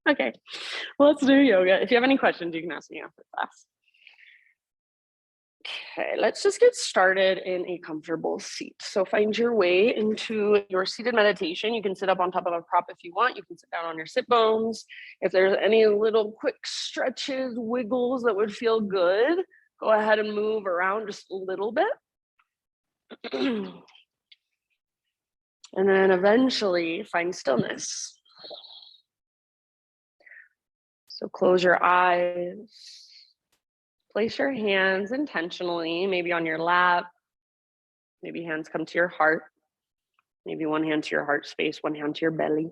Okay, well, let's do yoga. If you have any questions, you can ask me after class. Okay, let's just get started in a comfortable seat. So find your way into your seated meditation. You can sit up on top of a prop if you want. You can sit down on your sit bones. If there's any little quick stretches, wiggles that would feel good, go ahead and move around just a little bit. And then eventually find stillness. So close your eyes. Place your hands intentionally, maybe on your lap. Maybe hands come to your heart. Maybe one hand to your heart space, one hand to your belly.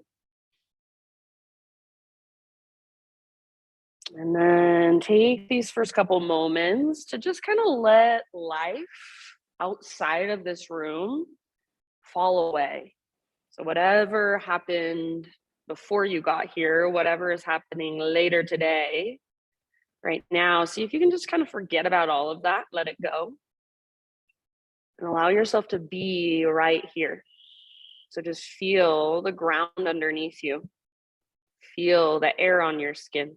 And then take these first couple moments to just kind of let life outside of this room fall away. So whatever happened before you got here, whatever is happening later today, right now, see if you can just kind of forget about all of that, let it go, and allow yourself to be right here. So just feel the ground underneath you. Feel the air on your skin.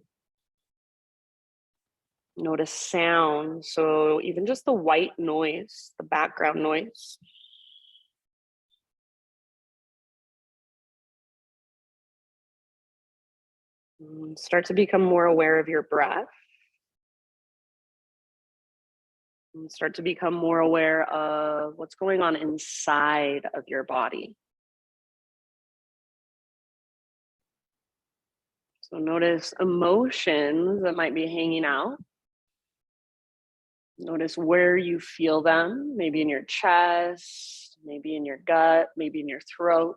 Notice sound, so even just the white noise, the background noise. Start to become more aware of your breath. And start to become more aware of what's going on inside of your body. So notice emotions that might be hanging out. Notice where you feel them, maybe in your chest, maybe in your gut, maybe in your throat.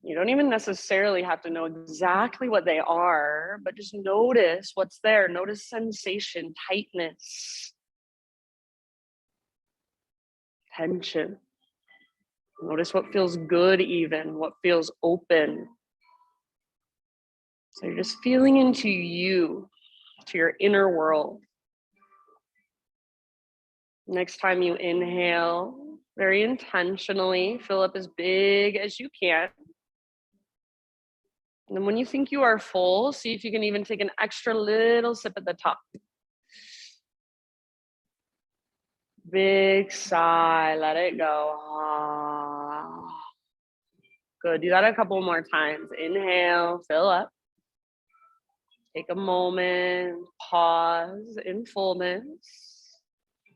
You don't even necessarily have to know exactly what they are, but just notice what's there. Notice sensation, tightness, tension. Notice what feels good even, what feels open. So you're just feeling into you, to your inner world. Next time you inhale, very intentionally, fill up as big as you can. And then when you think you are full, see if you can even take an extra little sip at the top. Big sigh, let it go. Ah. Good, do that a couple more times. Inhale, fill up. Take a moment, pause in fullness.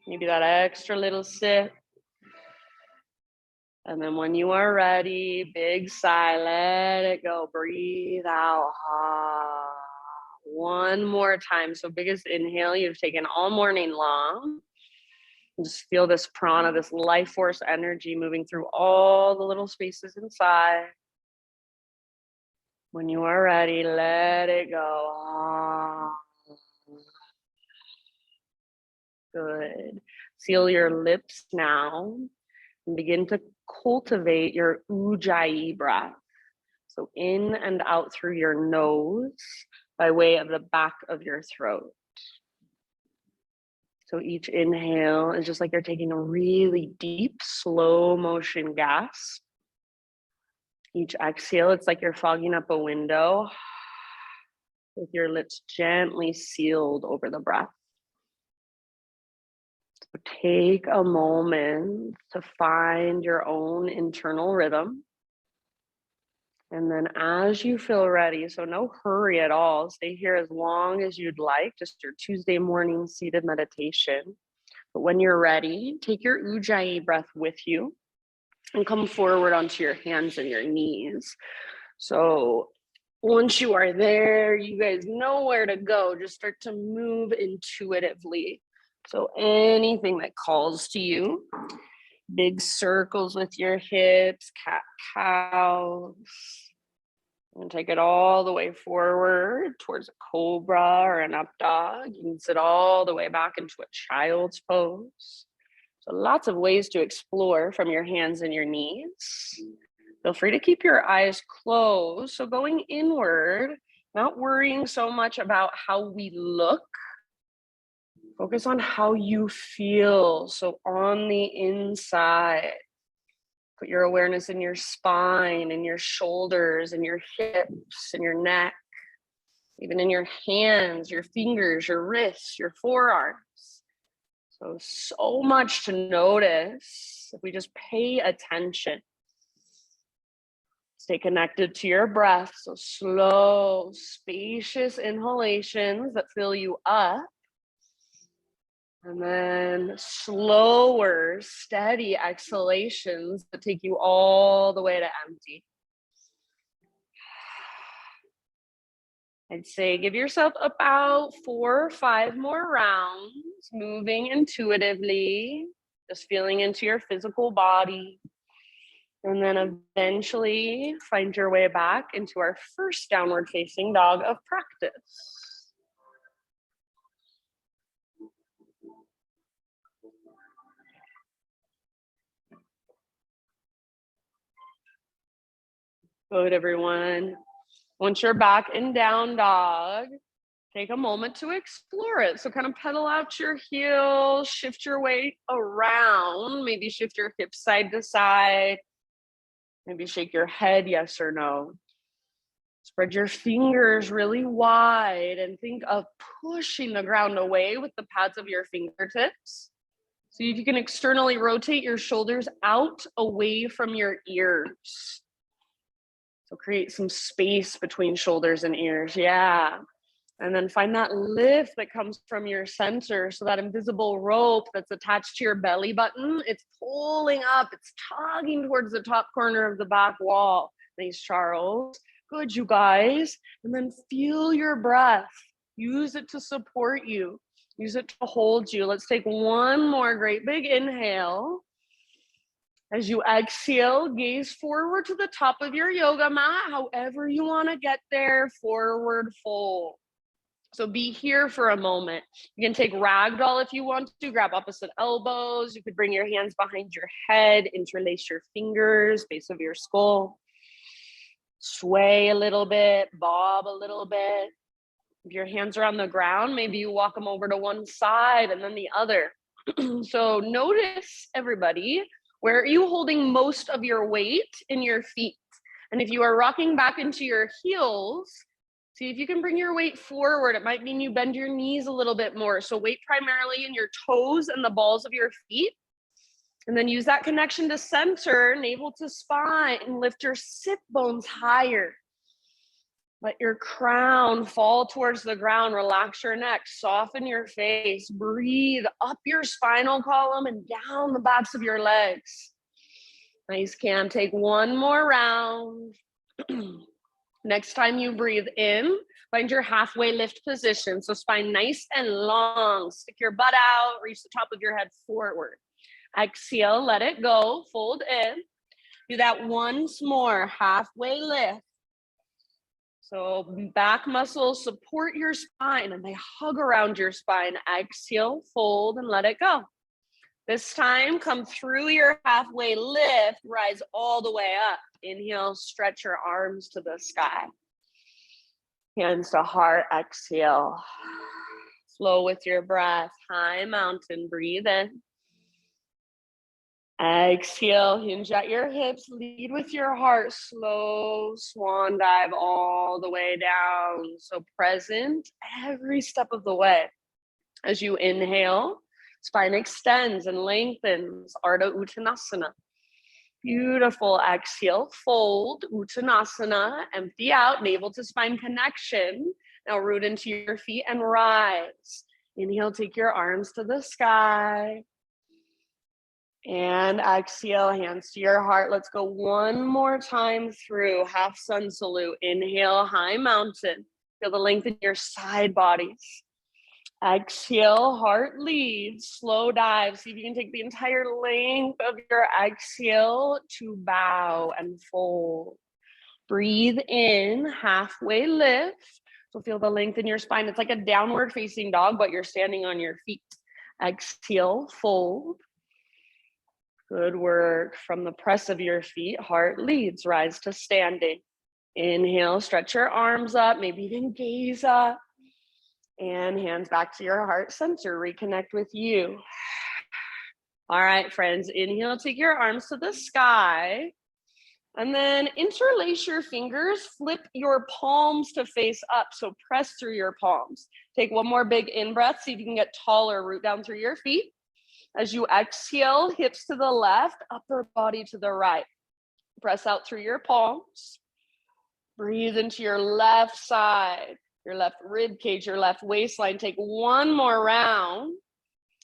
Maybe that extra little sip. And then when you are ready, big sigh, let it go. Breathe out. Ah. One more time. So biggest inhale you've taken all morning long. Just feel this prana, this life force energy moving through all the little spaces inside. When you are ready, let it go. Ah. Good. Seal your lips now and begin to cultivate your Ujjayi breath. So in and out through your nose by way of the back of your throat. So each inhale is just like you're taking a really deep, slow motion gasp. Each exhale, it's like you're fogging up a window with your lips gently sealed over the breath. So take a moment to find your own internal rhythm. And then as you feel ready, so no hurry at all, stay here as long as you'd like, just your Tuesday morning seated meditation. But when you're ready, take your Ujjayi breath with you and come forward onto your hands and your knees. So once you are there, you guys know where to go. Just start to move intuitively. So anything that calls to you, big circles with your hips, cat-cows. And take it all the way forward towards a cobra or an up dog. You can sit all the way back into a child's pose. So lots of ways to explore from your hands and your knees. Feel free to keep your eyes closed. So going inward, not worrying so much about how we look. Focus on how you feel. So on the inside. Put your awareness in your spine and your shoulders and your hips and your neck. even in your hands, your fingers, your wrists, your forearms. So much to notice if we just pay attention. Stay connected to your breath. So slow, spacious inhalations that fill you up. And then slower, steady exhalations that take you all the way to empty. I'd say give yourself about 4 or 5 more rounds, moving intuitively, just feeling into your physical body. And then eventually find your way back into our first downward facing dog of practice. Good, everyone. Once you're back in down dog, take a moment to explore it. So kind of pedal out your heels, shift your weight around, maybe shift your hips side to side, maybe shake your head, yes or no. Spread your fingers really wide and think of pushing the ground away with the pads of your fingertips. So if you can externally rotate your shoulders out away from your ears. So create some space between shoulders and ears, yeah. And then find that lift that comes from your center. So that invisible rope that's attached to your belly button, it's pulling up, it's tugging towards the top corner of the back wall. Nice, Charles. Good, you guys. And then feel your breath. Use it to support you. Use it to hold you. Let's take one more great big inhale. As you exhale, gaze forward to the top of your yoga mat, however you want to get there, forward fold. So be here for a moment. You can take ragdoll if you want to, grab opposite elbows. You could bring your hands behind your head, interlace your fingers, base of your skull. Sway a little bit, bob a little bit. If your hands are on the ground, maybe you walk them over to one side and then the other. So notice, everybody, where are you holding most of your weight in your feet? And if you are rocking back into your heels, see if you can bring your weight forward. It might mean you bend your knees a little bit more. So weight primarily in your toes and the balls of your feet. And then use that connection to center, navel to spine, and lift your sit bones higher. Let your crown fall towards the ground. Relax your neck, soften your face, breathe up your spinal column and down the backs of your legs. Nice, Cam. Take one more round. Next time you breathe in, find your halfway lift position. So spine nice and long. Stick your butt out, reach the top of your head forward. Exhale, let it go, fold in. Do that once more, halfway lift. So back muscles support your spine and they hug around your spine. Exhale, fold, and let it go. This time, come through your halfway lift, rise all the way up. Inhale, stretch your arms to the sky. Hands to heart, exhale. Flow with your breath, high mountain, breathe in. Exhale, hinge at your hips, lead with your heart, slow swan dive all the way down. So present every step of the way. As you inhale, spine extends and lengthens, Ardha Uttanasana. Beautiful, exhale, fold, Uttanasana, empty out, navel to spine connection. Now root into your feet and rise. Inhale, take your arms to the sky. And exhale, hands to your heart. Let's go one more time through half sun salute. Inhale, high mountain. Feel the length in your side bodies. Exhale, heart leads, slow dive. See if you can take the entire length of your exhale to bow and fold. Breathe in, halfway lift. So feel the length in your spine. It's like a downward facing dog, but you're standing on your feet. Exhale, fold. Good work. From the press of your feet, heart leads, rise to standing. Inhale, stretch your arms up, maybe even gaze up. And hands back to your heart center, reconnect with you. All right, friends, inhale, take your arms to the sky. And then interlace your fingers, flip your palms to face up. So press through your palms. Take one more big in-breath, see if you can get taller, root down through your feet. As you exhale, hips to the left, upper body to the right. Press out through your palms. Breathe into your left side, your left rib cage, your left waistline. Take one more round.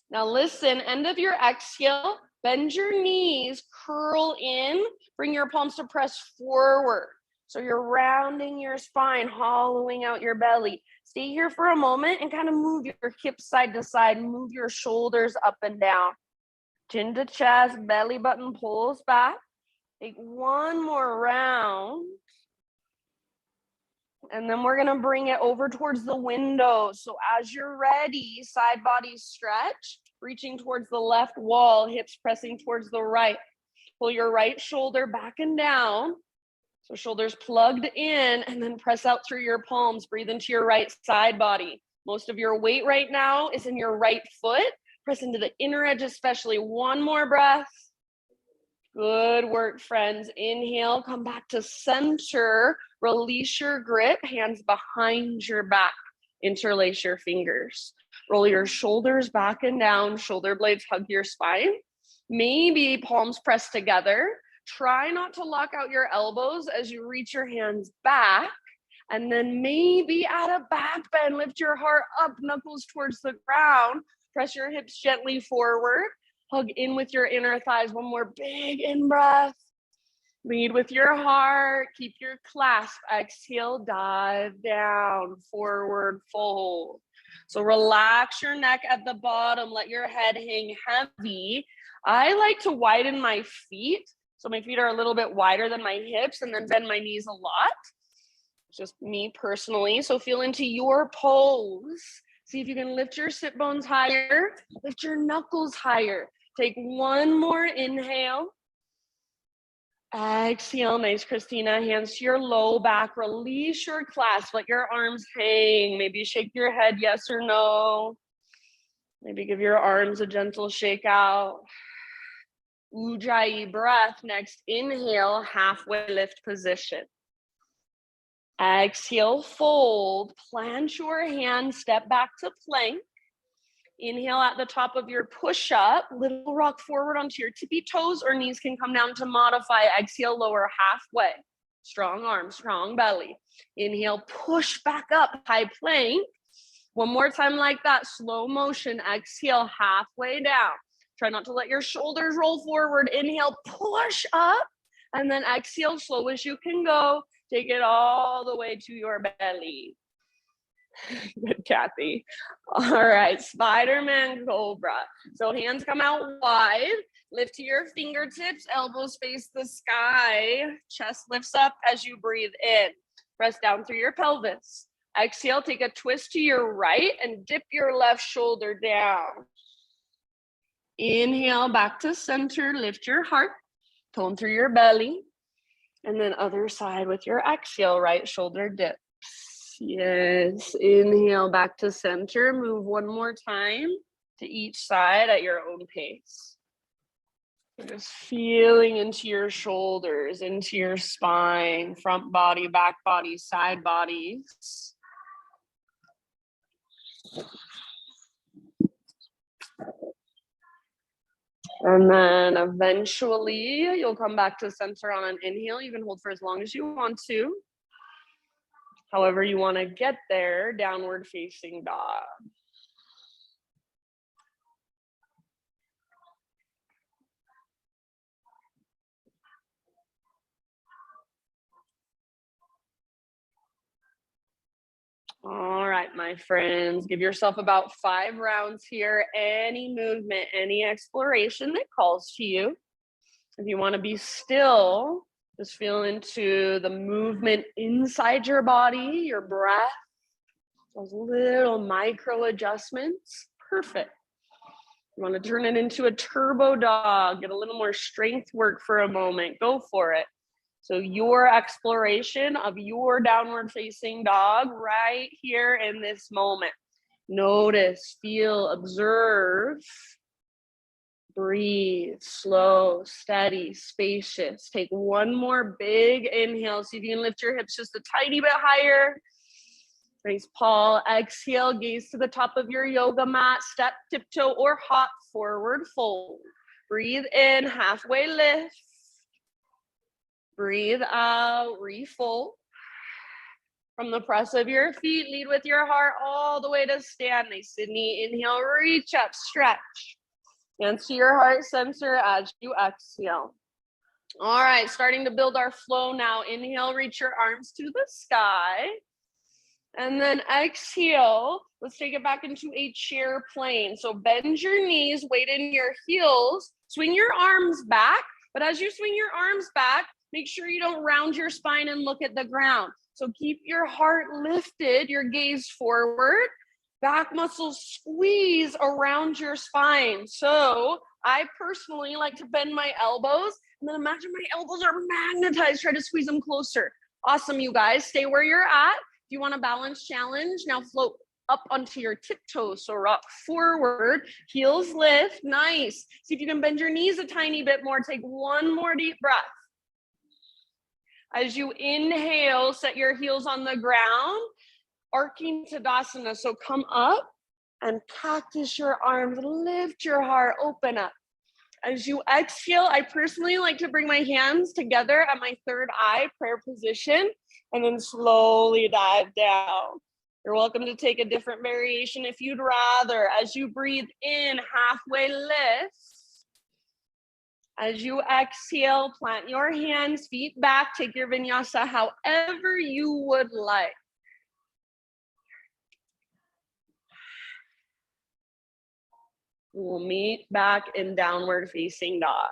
Now listen, end of your exhale, bend your knees, curl in, bring your palms to press forward. So you're rounding your spine, hollowing out your belly. Stay here for a moment and kind of move your hips side to side, move your shoulders up and down. Chin to chest, belly button pulls back. Take one more round. And then we're gonna bring it over towards the window. So as you're ready, side body stretch, reaching towards the left wall, hips pressing towards the right. Pull your right shoulder back and down. So shoulders plugged in, and then press out through your palms. Breathe into your right side body. Most of your weight right now is in your right foot. Press into the inner edge especially. One more breath. Good work, friends. Inhale, come back to center. Release your grip, hands behind your back. Interlace your fingers. Roll your shoulders back and down. Shoulder blades hug your spine. Maybe palms press together. Try not to lock out your elbows as you reach your hands back. And then maybe add a back bend. Lift your heart up, knuckles towards the ground. Press your hips gently forward. Hug in with your inner thighs. One more big in-breath. Lead with your heart. Keep your clasp. Exhale, dive down, forward fold. So relax your neck at the bottom. Let your head hang heavy. I like to widen my feet. So my feet are a little bit wider than my hips, and then bend my knees a lot. Just me personally. So feel into your pose. See if you can lift your sit bones higher. Lift your knuckles higher. Take one more inhale. Exhale, nice, Christina. Hands to your low back. Release your clasp. Let your arms hang. Maybe shake your head, yes or no. Maybe give your arms a gentle shake out. Ujjayi breath. Next, inhale, halfway lift position. Exhale, fold. Plant your hands, step back to plank. Inhale at the top of your push-up, little rock forward onto your tippy toes, or knees can come down to modify. Exhale, lower halfway. Strong arms, strong belly. Inhale, push back up, high plank. One more time like that, slow motion. Exhale, halfway down. Try not to let your shoulders roll forward. Inhale, push up, and then exhale, slow as you can go. Take it all the way to your belly. Good, Kathy. All right, Spiderman Cobra. So hands come out wide. Lift to your fingertips. Elbows face the sky. Chest lifts up as you breathe in. Press down through your pelvis. Exhale, take a twist to your right and dip your left shoulder down. Inhale, back to center. Lift your heart. Tone through your belly. And then other side with your exhale, right shoulder dip. Yes, inhale back to center. Move one more time to each side at your own pace. Just feeling into your shoulders, into your spine, front body, back body, side bodies. And then eventually you'll come back to center on an inhale. You can hold for as long as you want to. However you want to get there, downward facing dog. All right, my friends, give yourself about 5 rounds here. Any movement, any exploration that calls to you. If you want to be still, just feel into the movement inside your body, your breath, those little micro adjustments. Perfect. You want to turn it into a turbo dog, get a little more strength work for a moment. Go for it. So your exploration of your downward facing dog right here in this moment. Notice, feel, observe. Breathe, slow, steady, spacious. Take one more big inhale. See if you can lift your hips just a tiny bit higher. Nice, Paul. Exhale, gaze to the top of your yoga mat. Step, tiptoe, or hop forward fold. Breathe in, halfway lift. Breathe out, refold. From the press of your feet, lead with your heart all the way to stand. Nice, Sydney. Inhale, reach up, stretch. Hands to your heart center as you exhale. All right, starting to build our flow now. Inhale, reach your arms to the sky. And then exhale, let's take it back into a chair plane. So bend your knees, weight in your heels, swing your arms back. But as you swing your arms back, make sure you don't round your spine and look at the ground. So keep your heart lifted, your gaze forward. Back muscles squeeze around your spine. So I personally like to bend my elbows and then imagine my elbows are magnetized. Try to squeeze them closer. Awesome, you guys. Stay where you're at. If you want a balance challenge, now float up onto your tiptoes. So rock forward, heels lift. Nice. See if you can bend your knees a tiny bit more. Take one more deep breath. As you inhale, set your heels on the ground. Arcing Tadasana, so come up and cactus your arms, lift your heart, open up. As you exhale, I personally like to bring my hands together at my third eye, prayer position, and then slowly dive down. You're welcome to take a different variation if you'd rather. As you breathe in, halfway lift. As you exhale, plant your hands, feet back, take your vinyasa however you would like. We'll meet back in downward facing dog.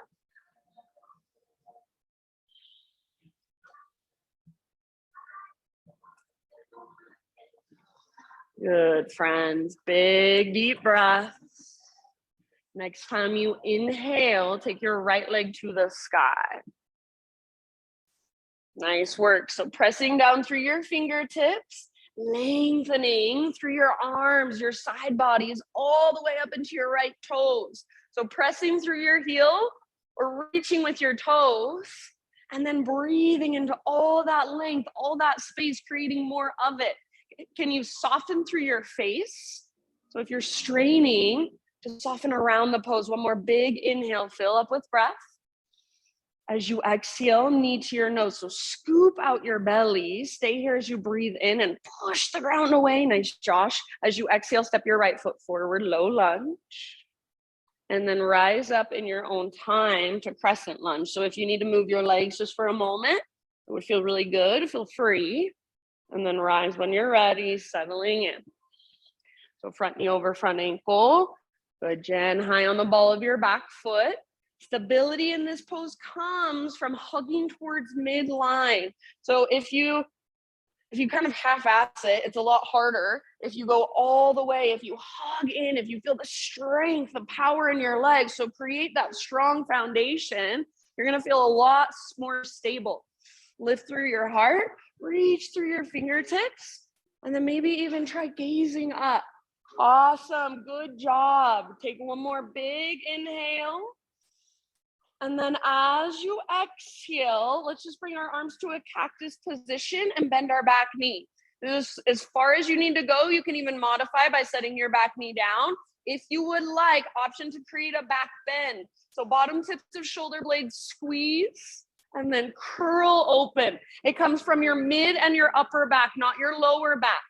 Good, friends. Big deep breaths. Next time you inhale, take your right leg to the sky. Nice work. So pressing down through your fingertips, lengthening through your arms, your side bodies, all the way up into your right toes. So pressing through your heel or reaching with your toes, and then breathing into all that length, all that space, creating more of it. Can you soften through your face? So if you're straining, just soften around the pose. One more big inhale, fill up with breath. As you exhale, knee to your nose. So scoop out your belly. Stay here as you breathe in and push the ground away. Nice, Josh. As you exhale, step your right foot forward, low lunge. And then rise up in your own time to crescent lunge. So if you need to move your legs just for a moment, it would feel really good. Feel free. And then rise when you're ready, settling in. So front knee over front ankle. Good, Jen. High on the ball of your back foot. Stability in this pose comes from hugging towards midline. So if you kind of half-ass it, it's a lot harder. If you go all the way, if you hug in, if you feel the strength, the power in your legs, so create that strong foundation, you're gonna feel a lot more stable. Lift through your heart, reach through your fingertips, and then maybe even try gazing up. Awesome, good job. Take one more big inhale. And then as you exhale, let's just bring our arms to a cactus position and bend our back knee. This, as far as you need to go, you can even modify by setting your back knee down. If you would like, option to create a back bend. So bottom tips of shoulder blades squeeze and then curl open. It comes from your mid and your upper back, not your lower back.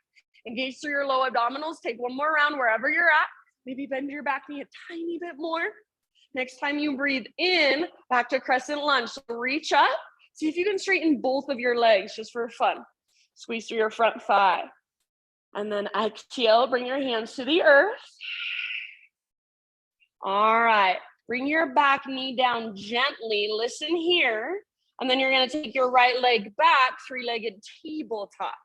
Engage through your low abdominals. Take one more round wherever you're at. Maybe bend your back knee a tiny bit more. Next time you breathe in, back to crescent lunge. So reach up. See if you can straighten both of your legs just for fun. Squeeze through your front thigh. And then exhale, bring your hands to the earth. All right. Bring your back knee down gently. Listen here. And then you're going to take your right leg back, three-legged tabletop.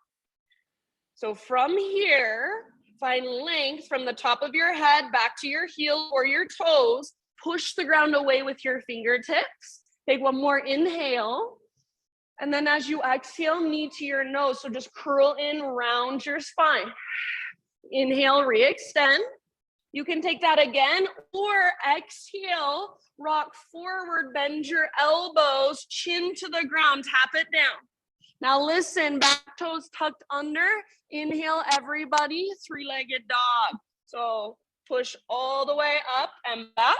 So from here, find length from the top of your head back to your heel or your toes. Push the ground away with your fingertips. Take one more inhale. And then as you exhale, knee to your nose. So just curl in, round your spine. Inhale, re-extend. You can take that again, or exhale, rock forward, bend your elbows, chin to the ground, tap it down. Now listen, back toes tucked under. Inhale, everybody, three-legged dog. So push all the way up and back.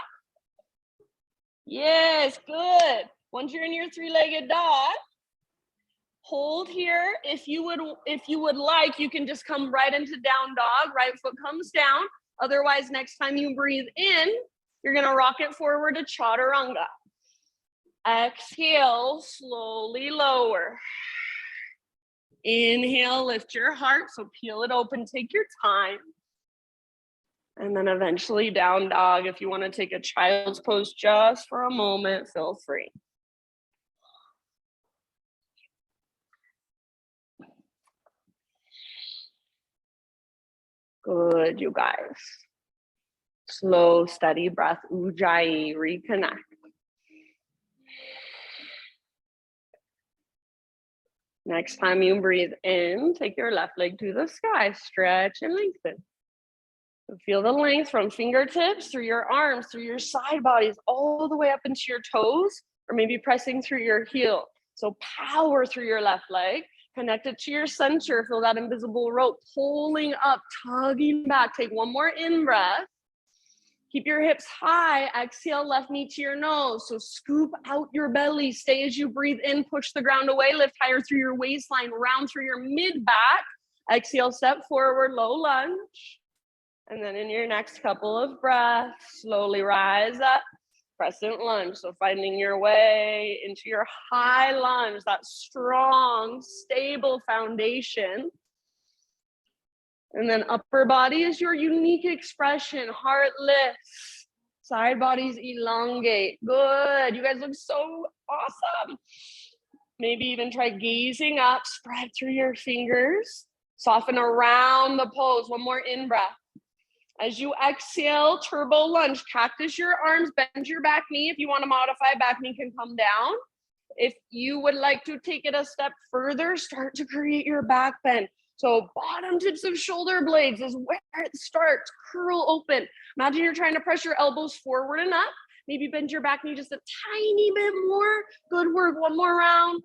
Yes, good. Once you're in your three-legged dog, hold here. If you would like, you can just come right into down dog. Right foot comes down. Otherwise, next time you breathe in, you're gonna rock it forward to chaturanga. Exhale, slowly lower. Inhale, lift your heart. So peel it open, take your time. And then eventually down dog. If you want to take a child's pose just for a moment, feel free. Good, you guys. Slow, steady breath. Ujjayi, reconnect. Next time you breathe in, take your left leg to the sky. Stretch and lengthen. So feel the length from fingertips through your arms, through your side bodies, all the way up into your toes, or maybe pressing through your heel. So power through your left leg. Connect it to your center. Feel that invisible rope pulling up, tugging back. Take one more in breath. Keep your hips high. Exhale, left knee to your nose. So scoop out your belly. Stay as you breathe in. Push the ground away. Lift higher through your waistline. Round through your mid-back. Exhale, step forward, low lunge. And then in your next couple of breaths, slowly rise up. Crescent lunge, so finding your way into your high lunge, that strong, stable foundation. And then upper body is your unique expression. Heart lifts, side bodies elongate. Good, you guys look so awesome. Maybe even try gazing up, spread through your fingers. Soften around the pose, one more in breath. As you exhale, turbo lunge, cactus your arms, bend your back knee. If you want to modify, back knee can come down. If you would like to take it a step further, start to create your back bend. So bottom tips of shoulder blades is where it starts. Curl open. Imagine you're trying to press your elbows forward and up. Maybe bend your back knee just a tiny bit more. Good work. One more round.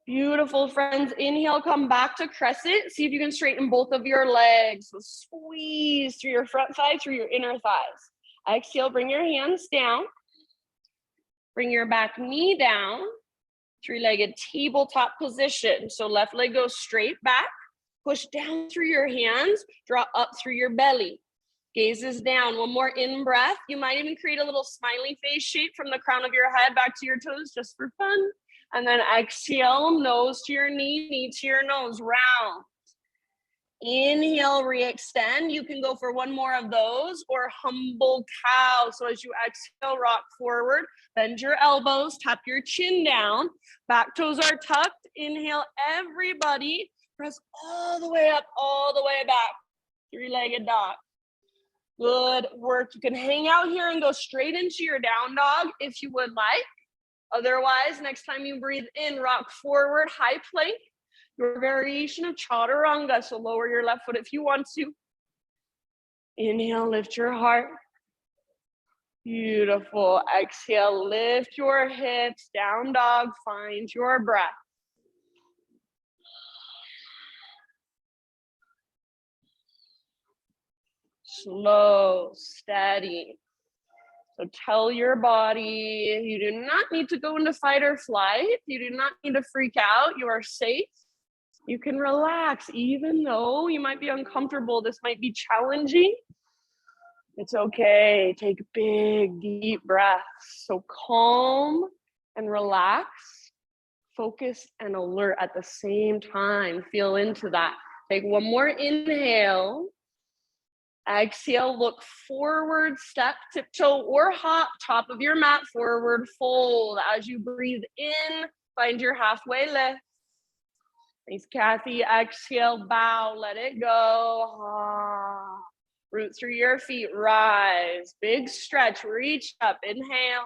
Beautiful, friends. Inhale, come back to crescent. See if you can straighten both of your legs. So squeeze through your front thigh, through your inner thighs. Exhale, bring your hands down. Bring your back knee down. Three-legged tabletop position. So left leg goes straight back. Push down through your hands. Draw up through your belly. Gazes down. One more in breath. You might even create a little smiley face shape from the crown of your head back to your toes just for fun. And then exhale, nose to your knee, knee to your nose, round. Inhale, re-extend. You can go for one more of those, or humble cow. So as you exhale, rock forward, bend your elbows, tap your chin down. Back toes are tucked. Inhale, everybody. Press all the way up, all the way back. Three-legged dog. Good work. You can hang out here and go straight into your down dog if you would like. Otherwise, next time you breathe in, rock forward, high plank, your variation of chaturanga. So lower your left foot if you want to. Inhale, lift your heart. Beautiful. Exhale, lift your hips, down dog, find your breath. Slow, steady. So tell your body, you do not need to go into fight or flight. You do not need to freak out. You are safe. You can relax, even though you might be uncomfortable. This might be challenging. It's okay. Take big, deep breaths. So calm and relax, focus and alert at the same time. Feel into that. Take one more inhale. Exhale, look forward, step, tiptoe, or hop, top of your mat, forward fold. As you breathe in, find your halfway lift. Thanks, Kathy. Exhale, bow, let it go. Root through your feet, rise. Big stretch, reach up, inhale.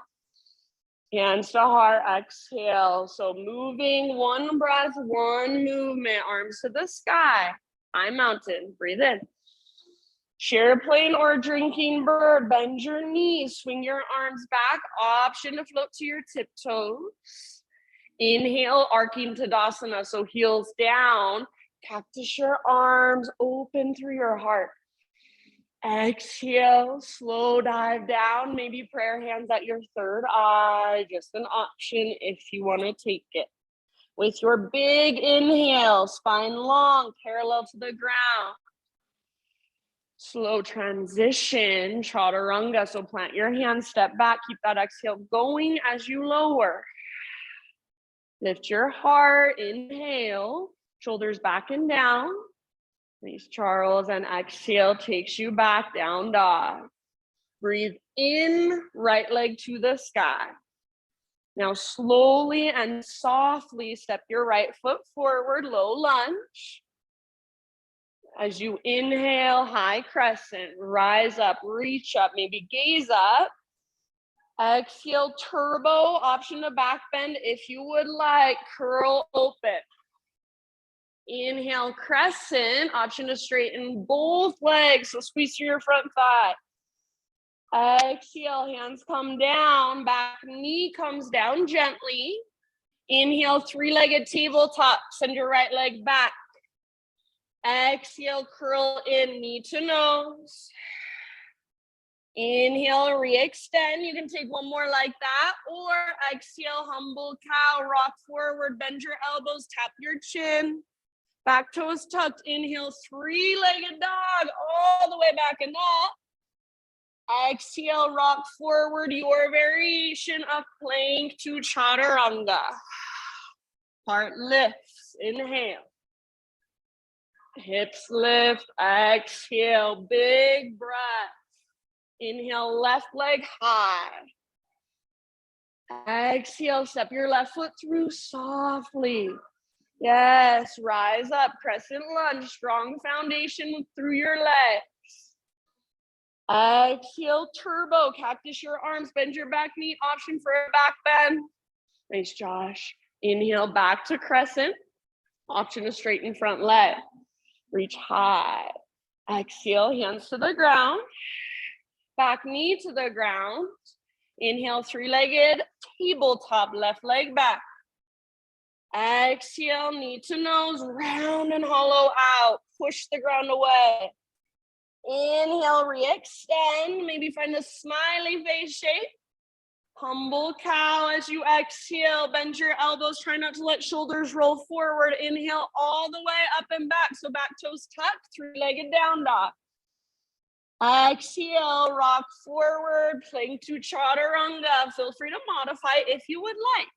Hands to heart, exhale. So moving, one breath, one movement, arms to the sky. High mountain, breathe in. Chair plane or drinking bird, bend your knees, swing your arms back, option to float to your tiptoes. Inhale, arcing Tadasana, so heels down, cactus your arms, open through your heart. Exhale, slow dive down, maybe prayer hands at your third eye, just an option if you want to take it. With your big inhale, spine long, parallel to the ground. Slow transition, chaturanga. So plant your hands, step back, keep that exhale going as you lower. Lift your heart, inhale, shoulders back and down. Nice, Charles, and exhale takes you back, down dog. Breathe in, right leg to the sky. Now slowly and softly step your right foot forward, low lunge. As you inhale, high crescent, rise up, reach up, maybe gaze up. Exhale, turbo, option to back bend if you would like, curl open. Inhale, crescent, option to straighten both legs, so squeeze through your front thigh. Exhale, hands come down, back knee comes down gently. Inhale, three-legged tabletop, send your right leg back. Exhale, curl in, knee to nose. Inhale, re-extend. You can take one more like that, or exhale, humble cow, rock forward, bend your elbows, tap your chin. Back toes tucked. Inhale, three-legged dog, all the way back and up. Exhale, rock forward, your variation of plank to chaturanga. Heart lifts, inhale. Hips lift, exhale, big breath. Inhale, left leg high. Exhale, step your left foot through softly. Yes, rise up, crescent lunge, strong foundation through your legs. Exhale, turbo, cactus your arms, bend your back knee, option for a back bend. Nice, Josh. Inhale, back to crescent, option to straighten front leg. Reach high. Exhale, hands to the ground. Back knee to the ground. Inhale, three-legged tabletop, left leg back. Exhale, knee to nose, round and hollow out. Push the ground away. Inhale, re-extend. Maybe find a smiley face shape. Humble cow as you exhale. Bend your elbows. Try not to let shoulders roll forward. Inhale all the way up and back. So back toes tucked, three-legged down dog. Exhale, rock forward, plank to chaturanga. Feel free to modify if you would like.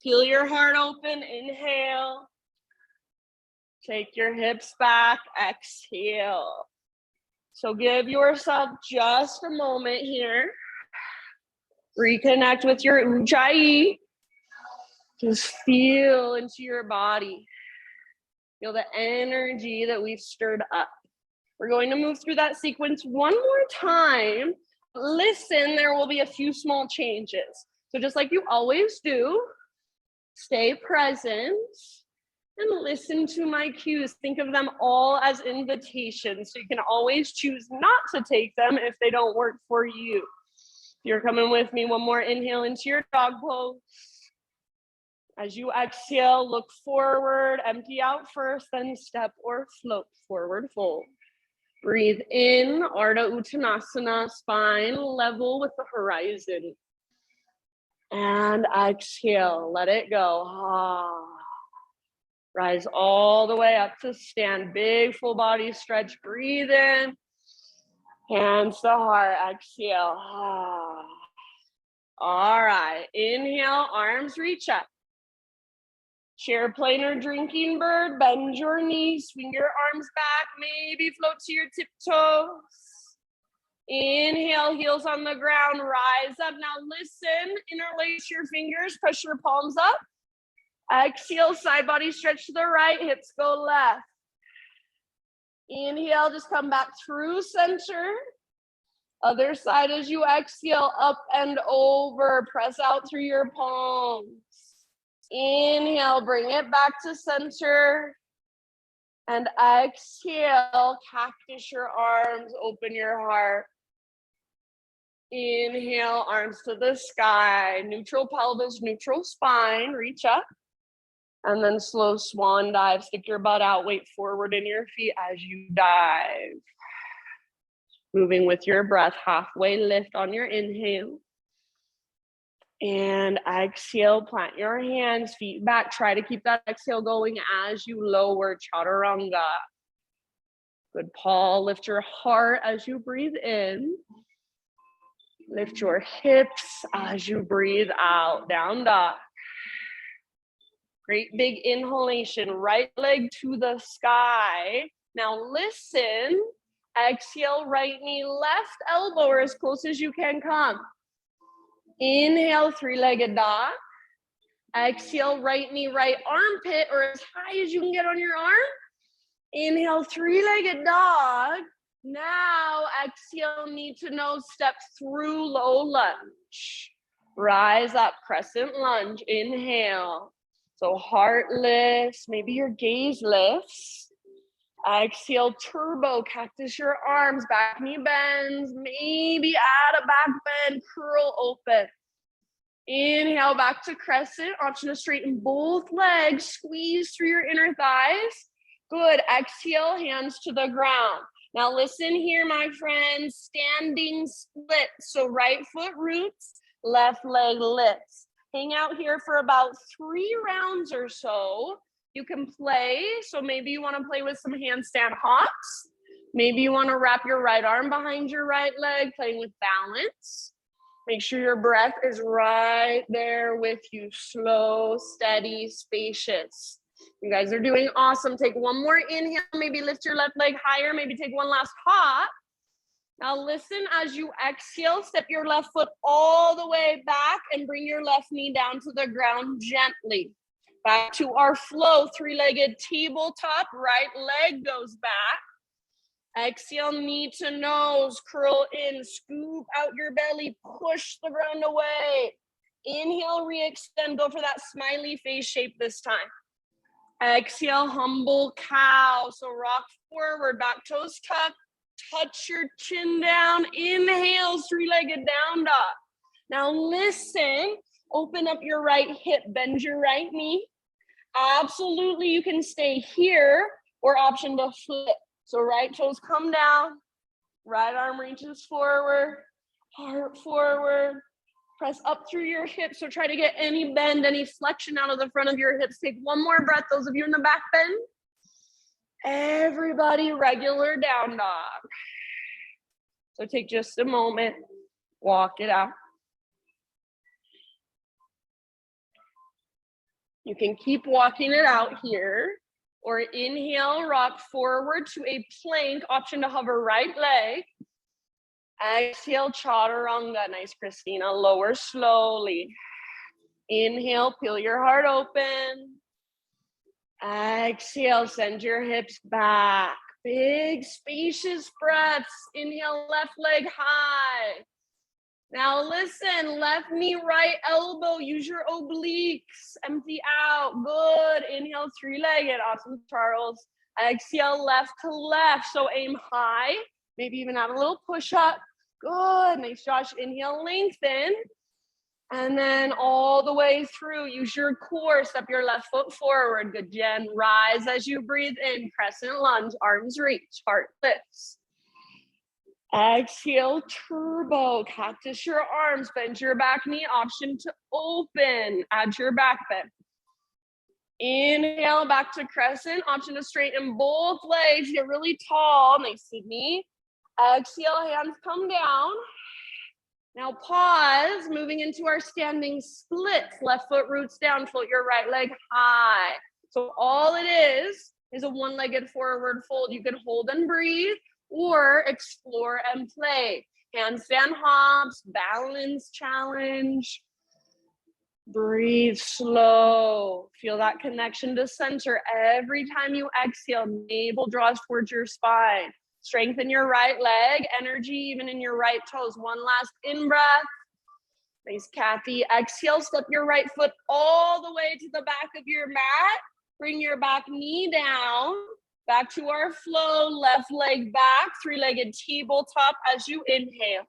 Feel your heart open, inhale. Take your hips back, exhale. So give yourself just a moment here. Reconnect with your Ujjayi. Just feel into your body. Feel the energy that we've stirred up. We're going to move through that sequence one more time. Listen, there will be a few small changes. So just like you always do, stay present and listen to my cues. Think of them all as invitations. So you can always choose not to take them if they don't work for you. You're coming with me. One more inhale into your dog pose. As you exhale, look forward, empty out first, then step or float forward fold. Breathe in, Ardha Uttanasana, spine level with the horizon. And exhale, let it go. Rise all the way up to stand, big full body stretch, breathe in. Hands to heart, exhale. All right, inhale, arms reach up. Chair plane or drinking bird, bend your knees, swing your arms back, maybe float to your tiptoes. Inhale, heels on the ground, rise up. Now listen, interlace your fingers, press your palms up. Exhale, side body stretch to the right, hips go left. Inhale, just come back through center. Other side as you exhale, up and over, press out through your palms. Inhale, bring it back to center. And exhale, cactus your arms, open your heart. Inhale, arms to the sky, neutral pelvis, neutral spine, reach up. And then slow swan dive, stick your butt out, weight forward in your feet as you dive. Moving with your breath, halfway lift on your inhale. And exhale, plant your hands, feet back. Try to keep that exhale going as you lower, chaturanga. Good, Paul. Lift your heart as you breathe in. Lift your hips as you breathe out, down dog. Great big inhalation, right leg to the sky. Now listen, exhale, right knee, left elbow, or as close as you can come. Inhale, three-legged dog. Exhale, right knee, right armpit, or as high as you can get on your arm. Inhale, three-legged dog. Now exhale, knee to nose, step through low lunge. Rise up, crescent lunge, inhale. So heart lifts, maybe your gaze lifts. Exhale, turbo, cactus your arms, back knee bends, maybe add a back bend, curl open. Inhale, back to crescent, option to straighten both legs, squeeze through your inner thighs. Good, exhale, hands to the ground. Now listen here, my friends, standing split. So right foot roots, left leg lifts. Hang out here for about 3 rounds or so. You can play, so maybe you wanna play with some handstand hops. Maybe you wanna wrap your right arm behind your right leg, playing with balance. Make sure your breath is right there with you, slow, steady, spacious. You guys are doing awesome. Take one more inhale, maybe lift your left leg higher, maybe take one last hop. Now listen, as you exhale, step your left foot all the way back and bring your left knee down to the ground gently. Back to our flow, three-legged tabletop, right leg goes back. Exhale, knee to nose, curl in, scoop out your belly, push the ground away. Inhale, re-extend, go for that smiley face shape this time. Exhale, humble cow. So rock forward, back toes tucked, touch your chin down. Inhale, three-legged down dog. Now listen, open up your right hip, bend your right knee. Absolutely, you can stay here or option to flip. So right toes come down, right arm reaches forward, heart forward. Press up through your hips, so try to get any bend, any flexion out of the front of your hips. Take one more breath, those of you in the back bend. Everybody, regular down dog. So take just a moment, walk it out. You can keep walking it out here, or inhale, rock forward to a plank, option to hover right leg. Exhale, chaturanga, nice Christina, lower slowly. Inhale, peel your heart open. Exhale, send your hips back. Big, spacious breaths. Inhale, left leg high. Now listen, left knee, right elbow, use your obliques, empty out, good. Inhale, three-legged, awesome, Charles. Exhale, left to left, so aim high, maybe even add a little push-up. Good, nice, Josh. Inhale, lengthen. And then all the way through, use your core, step your left foot forward. Good, Jen. Rise as you breathe in, crescent lunge, arms reach, heart lifts. Exhale, turbo, cactus your arms, bend your back knee, option to open, add your back bend. Inhale, back to crescent, option to straighten both legs, get really tall, nice, Sydney. Exhale, hands come down. Now pause, moving into our standing splits. Left foot roots down, float your right leg high. So all it is a one-legged forward fold. You can hold and breathe or explore and play. Handstand hops, balance challenge. Breathe slow. Feel that connection to center. Every time you exhale, navel draws towards your spine. Strengthen your right leg, energy even in your right toes. One last in-breath. Nice, Kathy. Exhale, step your right foot all the way to the back of your mat. Bring your back knee down. Back to our flow, left leg back, three-legged tabletop as you inhale.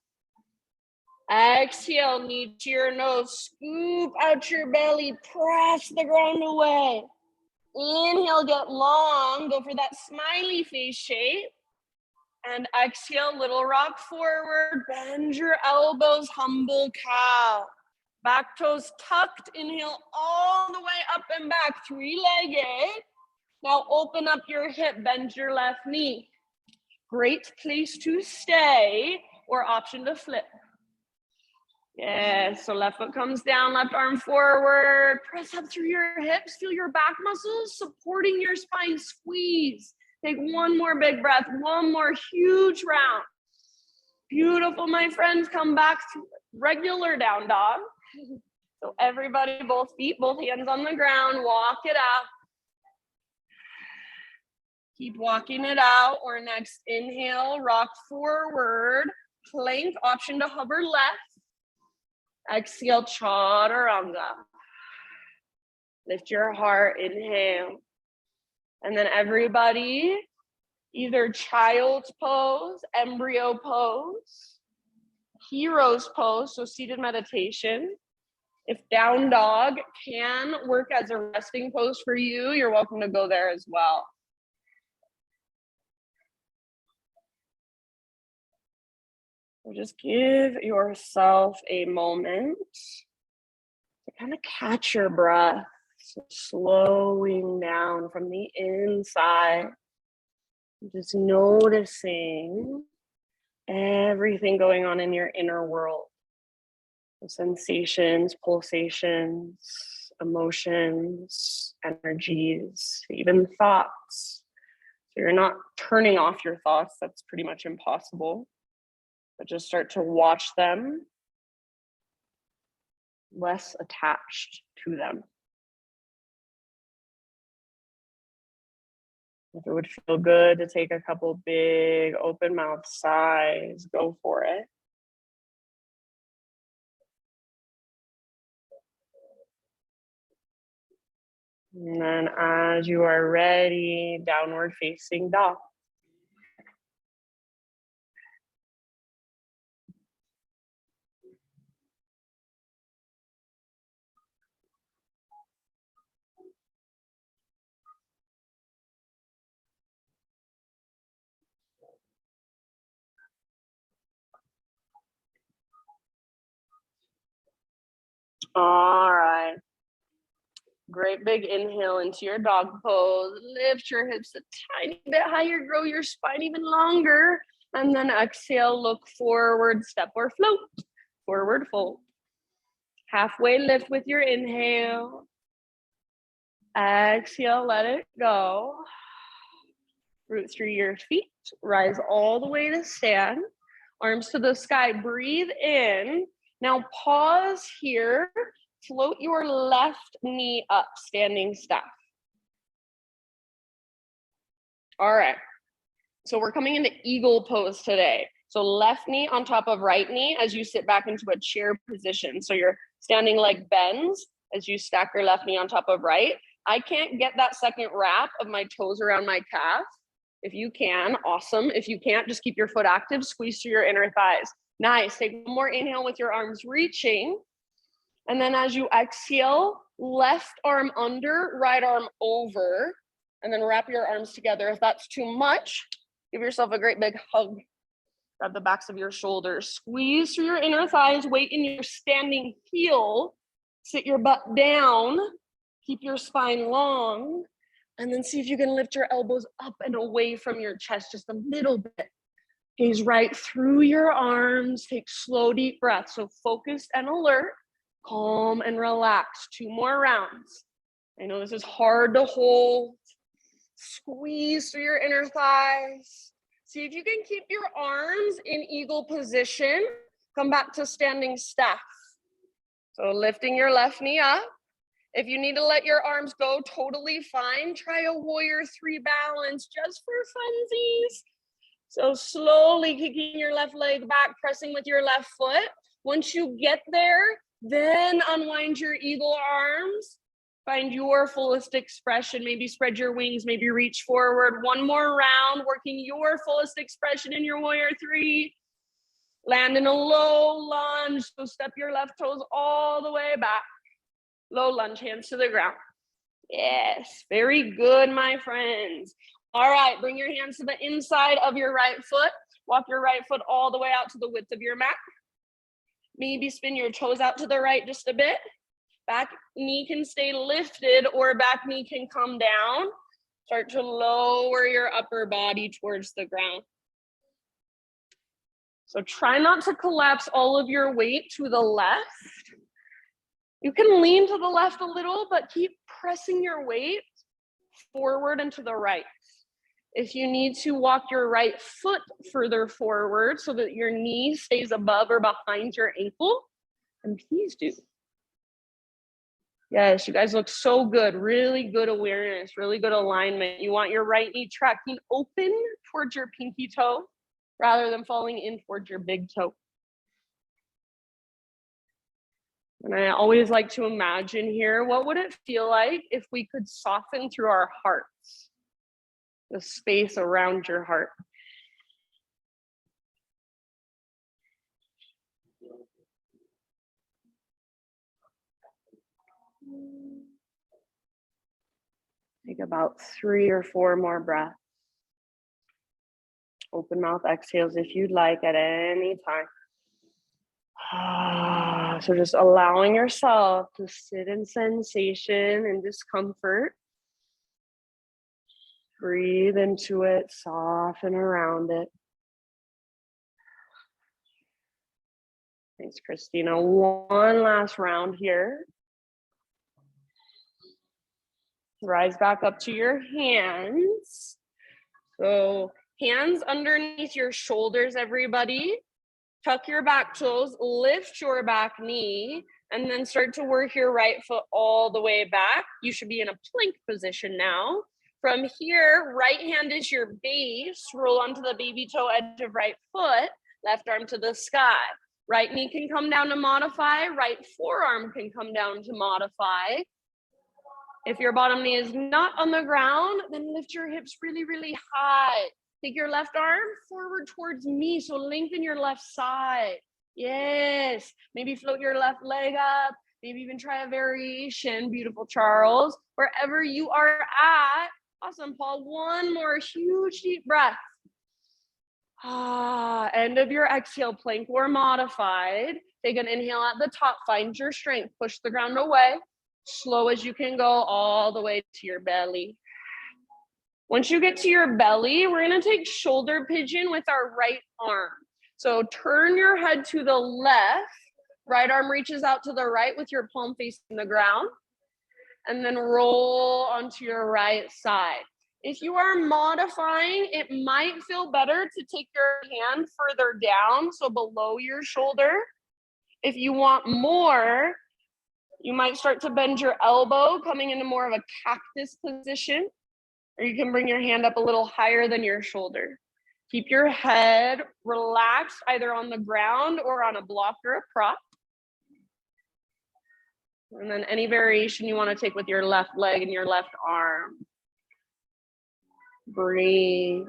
Exhale, knee to your nose, scoop out your belly, press the ground away. Inhale, get long, go for that smiley face shape. And exhale, little rock forward, bend your elbows, humble cow. Back toes tucked, inhale all the way up and back, three-legged. Now open up your hip, bend your left knee. Great place to stay or option to flip. Yes, so left foot comes down, left arm forward. Press up through your hips, feel your back muscles supporting your spine, squeeze. Take one more big breath, one more huge round. Beautiful, my friends, come back to regular down dog. So everybody, both feet, both hands on the ground, walk it out. Keep walking it out, or next inhale, rock forward, plank, option to hover left. Exhale, chaturanga. Lift your heart, inhale. And then everybody, either child's pose, embryo pose, hero's pose, so seated meditation. If down dog can work as a resting pose for you, you're welcome to go there as well. So just give yourself a moment to kind of catch your breath, so slowing down from the inside, just noticing everything going on in your inner world. The sensations, pulsations, emotions, energies, even thoughts. So you're not turning off your thoughts, that's pretty much impossible. But just start to watch them, less attached to them. If it would feel good to take a couple big open mouth sighs, go for it. And then as you are ready, downward facing dog. All right. Great big inhale into your dog pose. Lift your hips a tiny bit higher, grow your spine even longer. And then exhale, look forward, step or float. Forward fold. Halfway lift with your inhale. Exhale, let it go. Root through your feet. Rise all the way to stand. Arms to the sky. Breathe in. Now pause here. Float your left knee up, standing staff. All right. So we're coming into eagle pose today. So left knee on top of right knee as you sit back into a chair position. So your standing leg bends as you stack your left knee on top of right. I can't get that second wrap of my toes around my calf. If you can, awesome. If you can't, just keep your foot active, squeeze through your inner thighs. Nice. Take one more inhale with your arms reaching. And then as you exhale, left arm under, right arm over, and then wrap your arms together. If that's too much, give yourself a great big hug. Grab the backs of your shoulders. Squeeze through your inner thighs, weight in your standing heel. Sit your butt down. Keep your spine long. And then see if you can lift your elbows up and away from your chest just a little bit. Gaze right through your arms. Take slow, deep breaths. So focused and alert. Calm and relax. 2 more rounds. I know this is hard to hold. Squeeze through your inner thighs. See if you can keep your arms in eagle position. Come back to standing staff. So lifting your left knee up. If you need to let your arms go, totally fine. Try a warrior 3 balance just for funsies. So slowly kicking your left leg back, pressing with your left foot. Once you get there, then unwind your eagle arms. Find your fullest expression. Maybe spread your wings, maybe reach forward. One more round, working your fullest expression in your warrior three. Land in a low lunge. So step your left toes all the way back. Low lunge, hands to the ground. Yes, very good, my friends. All right, bring your hands to the inside of your right foot. Walk your right foot all the way out to the width of your mat. Maybe spin your toes out to the right just a bit. Back knee can stay lifted or back knee can come down. Start to lower your upper body towards the ground. So try not to collapse all of your weight to the left. You can lean to the left a little, but keep pressing your weight forward and to the right. If you need to walk your right foot further forward so that your knee stays above or behind your ankle, then please do. Yes, you guys look so good. Really good awareness, really good alignment. You want your right knee tracking open towards your pinky toe rather than falling in towards your big toe. And I always like to imagine here, what would it feel like if we could soften through our hearts, the space around your heart? Take about 3 or 4 more breaths. Open mouth exhales if you'd like at any time. So just allowing yourself to sit in sensation and discomfort. Breathe into it, soften around it. Thanks, Christina. One last round here. Rise back up to your hands. So hands underneath your shoulders, everybody. Tuck your back toes, lift your back knee, and then start to work your right foot all the way back. You should be in a plank position now. From here, right hand is your base. Roll onto the baby toe edge of right foot, left arm to the sky. Right knee can come down to modify, right forearm can come down to modify. If your bottom knee is not on the ground, then lift your hips really, really high. Take your left arm forward towards me, so lengthen your left side. Yes, maybe float your left leg up, maybe even try a variation, beautiful Charles. Wherever you are at, awesome, Paul. One more huge deep breath. End of your exhale, plank or modified. Take an inhale at the top, find your strength, push the ground away. Slow as you can go all the way to your belly. Once you get to your belly, we're gonna take shoulder pigeon with our right arm. So turn your head to the left, right arm reaches out to the right with your palm facing the ground, and then roll onto your right side. If you are modifying, it might feel better to take your hand further down, so below your shoulder. If you want more, you might start to bend your elbow, coming into more of a cactus position, or you can bring your hand up a little higher than your shoulder. Keep your head relaxed, either on the ground or on a block or a prop. And then any variation you want to take with your left leg and your left arm. Breathe.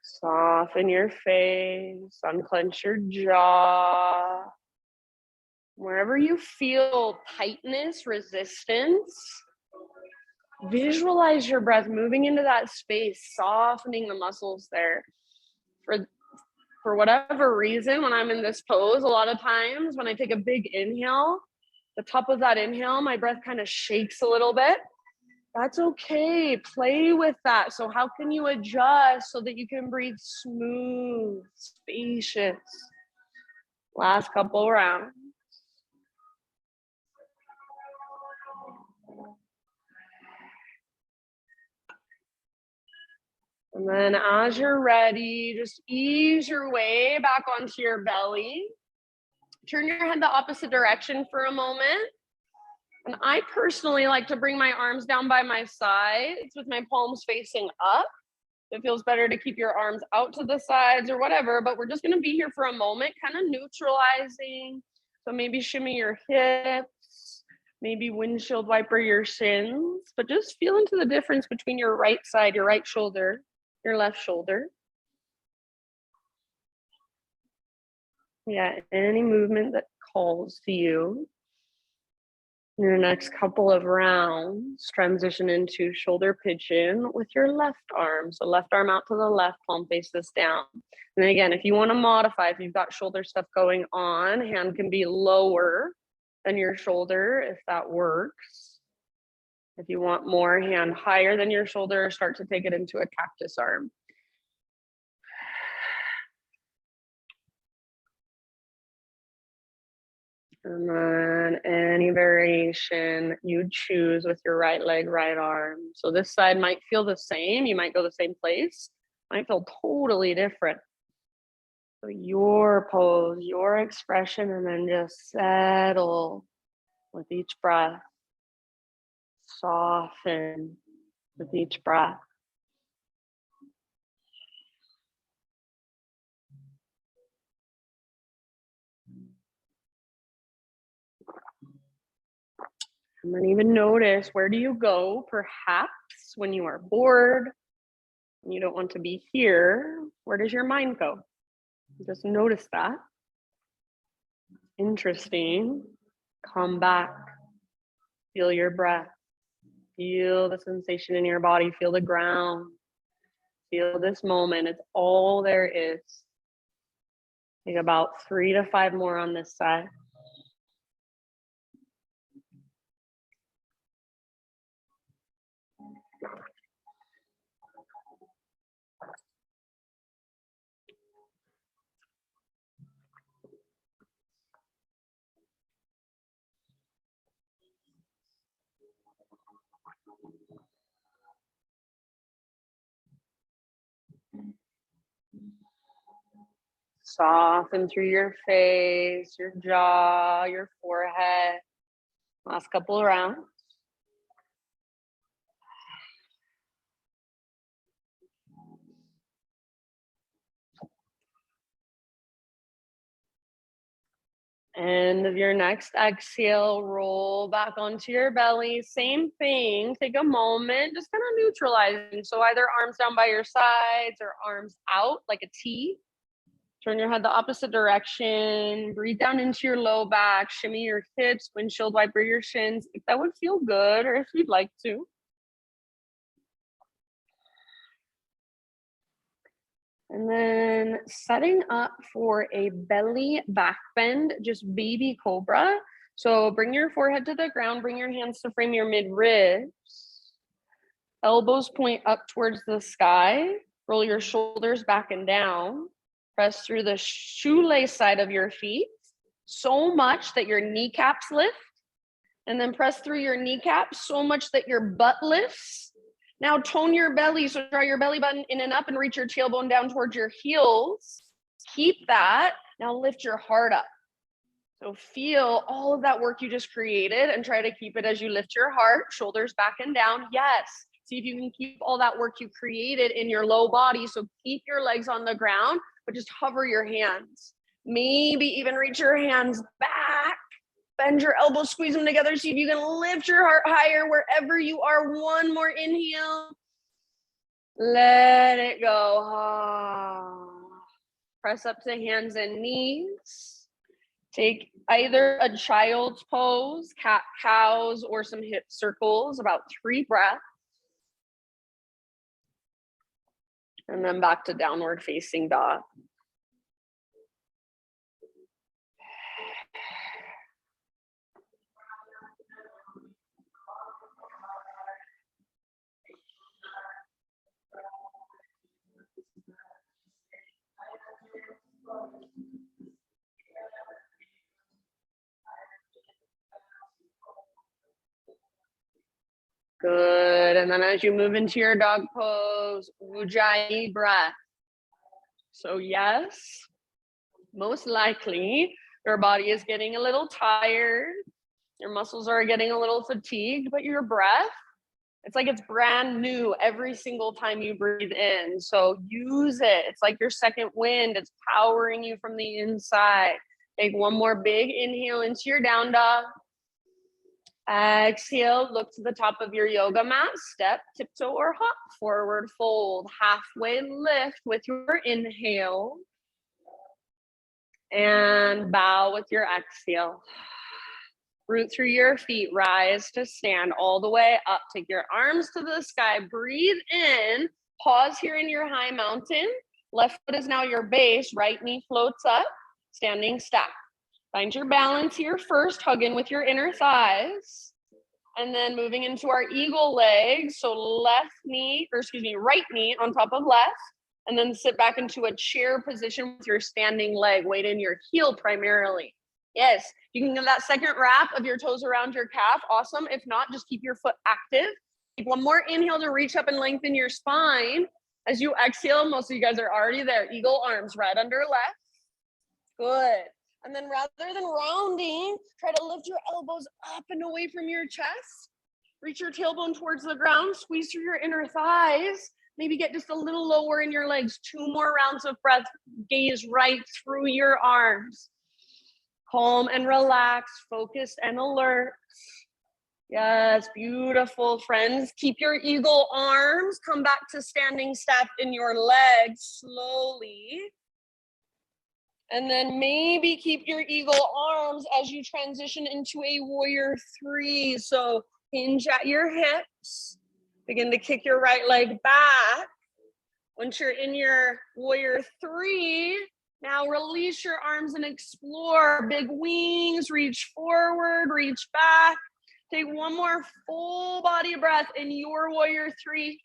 Soften your face, unclench your jaw. Wherever you feel tightness, resistance, visualize your breath moving into that space, softening the muscles there. For whatever reason, when I'm in this pose, a lot of times when I take a big inhale, the top of that inhale, my breath kind of shakes a little bit. That's okay. Play with that. So how can you adjust so that you can breathe smooth, spacious? Last couple rounds. And then as you're ready, just ease your way back onto your belly. Turn your head the opposite direction for a moment. And I personally like to bring my arms down by my sides with my palms facing up. It feels better to keep your arms out to the sides or whatever, but we're just going to be here for a moment, kind of neutralizing. So maybe shimmy your hips, maybe windshield wiper your shins, but just feel into the difference between your right side, your right shoulder, your left shoulder. Yeah, any movement that calls to you. Your next couple of rounds, transition into shoulder pigeon with your left arm. So left arm out to the left, palm faces down. And then again, if you want to modify, if you've got shoulder stuff going on, hand can be lower than your shoulder if that works. If you want more, hand higher than your shoulder, start to take it into a cactus arm. And then any variation you choose with your right leg, right arm. So this side might feel the same. You might go the same place. Might feel totally different. So your pose, your expression, and then just settle with each breath. Soften with each breath. And then even notice, where do you go perhaps when you are bored and you don't want to be here? Where does your mind go? Just notice that. Interesting. Come back. Feel your breath. Feel the sensation in your body. Feel the ground. Feel this moment. It's all there is. Take about 3 to 5 more on this side. Soften through your face, your jaw, your forehead. Last couple of rounds. End of your next exhale, roll back onto your belly. Same thing. Take a moment, just kind of neutralizing. So either arms down by your sides or arms out like a T. Turn your head the opposite direction. Breathe down into your low back. Shimmy your hips, windshield wiper your shins. If that would feel good or if you'd like to. And then setting up for a belly back bend, just baby cobra. So bring your forehead to the ground, bring your hands to frame your mid-ribs. Elbows point up towards the sky. Roll your shoulders back and down. Press through the shoelace side of your feet so much that your kneecaps lift. And then press through your kneecaps so much that your butt lifts. Now tone your belly, so draw your belly button in and up and reach your tailbone down towards your heels. Keep that. Now lift your heart up. So feel all of that work you just created and try to keep it as you lift your heart, shoulders back and down. Yes. See if you can keep all that work you created in your low body. So keep your legs on the ground, but just hover your hands. Maybe even reach your hands back. Bend your elbows, squeeze them together. See if you can lift your heart higher wherever you are. One more inhale. Let it go. Press up to hands and knees. Take either a child's pose, cat cows, or some hip circles, about 3 breaths. And then back to downward facing dog. Good. And then as you move into your dog pose, Ujjayi Breath. So yes, most likely Your body is getting a little tired. Your muscles are getting a little fatigued, but your breath, it's like it's brand new every single time you breathe in. So use it. It's like your second wind. It's powering you from the inside. Take one more big inhale into your down dog. Exhale, look to the top of your yoga mat, step, tiptoe, or hop, forward fold, halfway lift with your inhale, and bow with your exhale. Root through your feet, rise to stand all the way up. Take your arms to the sky, breathe in, pause here in your high mountain. Left foot is now your base, right knee floats up, standing stack. Find your balance here first, hug in with your inner thighs. And then moving into our eagle legs. So right knee on top of left. And then sit back into a chair position with your standing leg. Weight in your heel primarily. Yes, you can get that second wrap of your toes around your calf. Awesome. If not, just keep your foot active. Take one more inhale to reach up and lengthen your spine. As you exhale, most of you guys are already there. Eagle arms right under left. Good. And then rather than rounding, try to lift your elbows up and away from your chest. Reach your tailbone towards the ground. Squeeze through your inner thighs. Maybe get just a little lower in your legs. 2 more rounds of breath. Gaze right through your arms. Calm and relaxed, focused and alert. Yes, beautiful, friends. Keep your eagle arms. Come back to standing staff in your legs slowly. And then maybe keep your eagle arms as you transition into a warrior 3. So hinge at your hips. Begin to kick your right leg back. Once you're in your warrior 3, now release your arms and explore. Big wings, reach forward, reach back. Take one more full body breath in your warrior 3.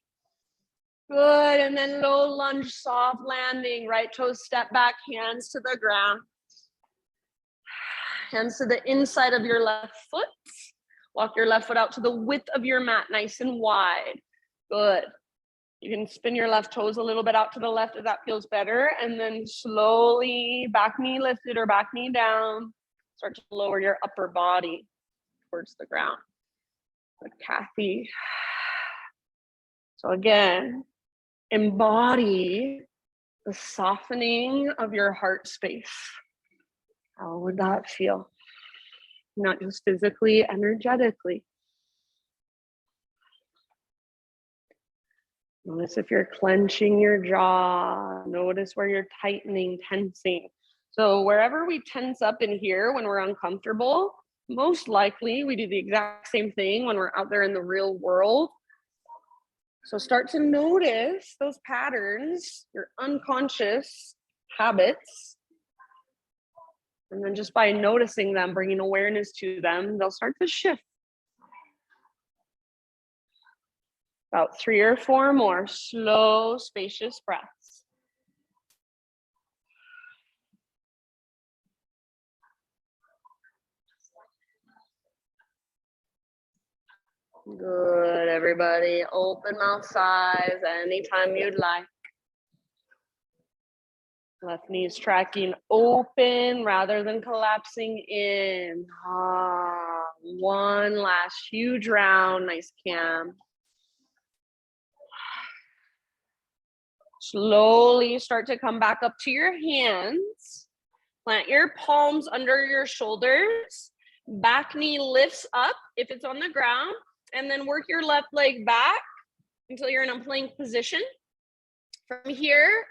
Good, and then low lunge, soft landing, right toes step back, hands to the ground. Hands to the inside of your left foot. Walk your left foot out to the width of your mat, nice and wide. Good. You can spin your left toes a little bit out to the left if that feels better, and then slowly back knee lifted or back knee down. Start to lower your upper body towards the ground. Good, Kathy. So again, embody the softening of your heart space. How would that feel? Not just physically, energetically. Notice if you're clenching your jaw. Notice where you're tightening, tensing. So wherever we tense up in here when we're uncomfortable, most likely we do the exact same thing when we're out there in the real world. So start to notice those patterns, your unconscious habits. And then just by noticing them, bringing awareness to them, they'll start to shift. About 3 or 4 more slow, spacious breaths. Good, everybody. Open mouth size anytime you'd like. Left knee is tracking open rather than collapsing in. One last huge round. Nice cam. Slowly start to come back up to your hands. Plant your palms under your shoulders. Back knee lifts up if it's on the ground. And then work your left leg back until you're in a plank position. From here,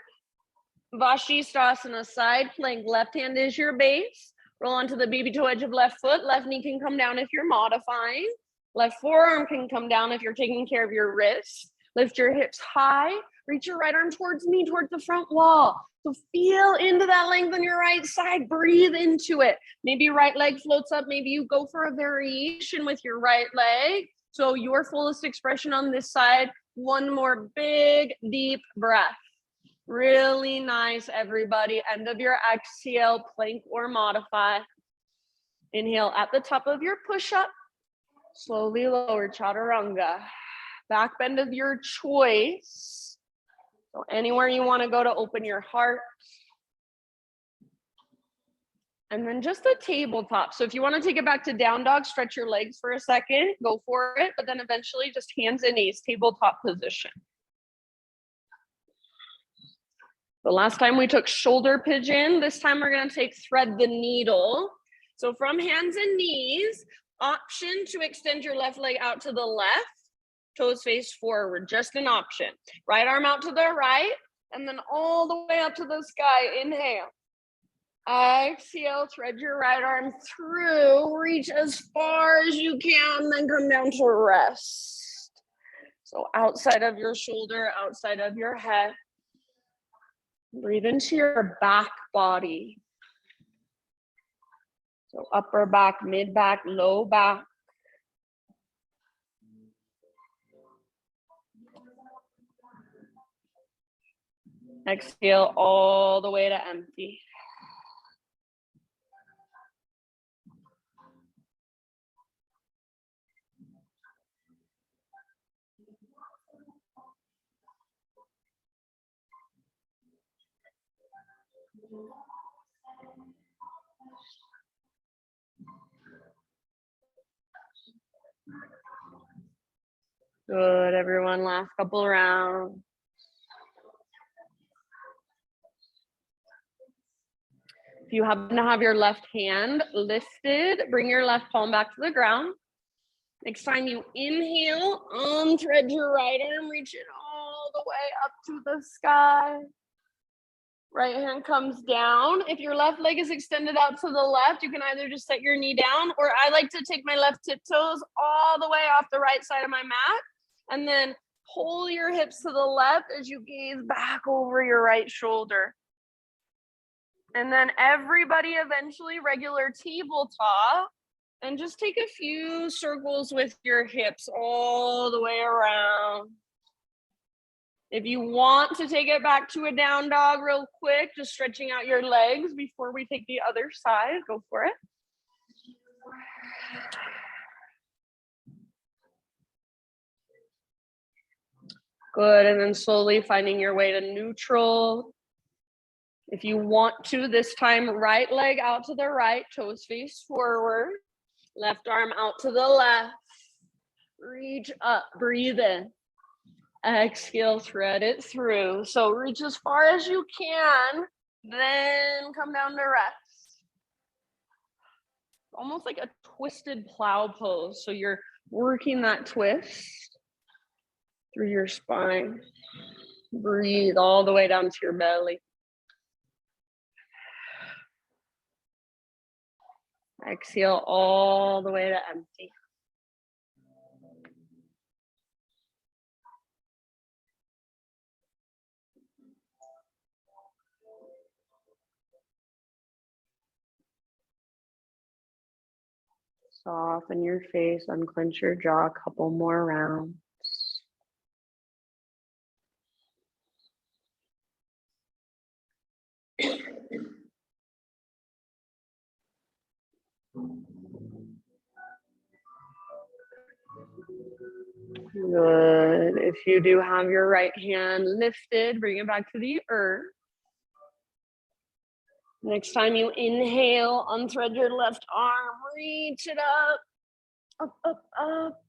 Vashisthasana, side plank. Left hand is your base. Roll onto the baby toe edge of left foot. Left knee can come down if you're modifying. Left forearm can come down if you're taking care of your wrist. Lift your hips high. Reach your right arm towards me, towards the front wall. So feel into that length on your right side. Breathe into it. Maybe right leg floats up. Maybe you go for a variation with your right leg. So your fullest expression on this side. One more big, deep breath. Really nice, everybody. End of your exhale, plank or modify. Inhale at the top of your push-up. Slowly lower, chaturanga. Back bend of your choice. So anywhere you want to go to open your heart. And then just a tabletop. So if you want to take it back to down dog, stretch your legs for a second, go for it, but then eventually just hands and knees, tabletop position. The last time we took shoulder pigeon, this time we're going to take thread the needle. So from hands and knees, option to extend your left leg out to the left, toes face forward, just an option. Right arm out to the right, and then all the way up to the sky, inhale. Exhale, thread your right arm through, reach as far as you can, then come down to rest. So outside of your shoulder, outside of your head. Breathe into your back body. So upper back, mid back, low back. Exhale all the way to empty. Good, everyone. Last couple rounds. If you happen to have your left hand lifted, bring your left palm back to the ground. Next time you inhale, unthread your right arm, reach it all the way up to the sky. Right hand comes down. If your left leg is extended out to the left, you can either just set your knee down, or I like to take my left tiptoes all the way off the right side of my mat, and then pull your hips to the left as you gaze back over your right shoulder. And then everybody eventually regular tabletop, and just take a few circles with your hips all the way around. If you want to take it back to a down dog real quick, just stretching out your legs before we take the other side, go for it. Good, and then slowly finding your way to neutral. If you want to, this time, right leg out to the right, toes face forward. Left arm out to the left. Reach up, breathe in. Exhale, thread it through. So reach as far as you can, then come down to rest. Almost like a twisted plow pose. So you're working that twist through your spine. Breathe all the way down to your belly. Exhale all the way to empty. Soften your face, unclench your jaw, a couple more rounds. Good. If you do have your right hand lifted, bring it back to the earth. Next time you inhale, unthread your left arm, reach it up, up,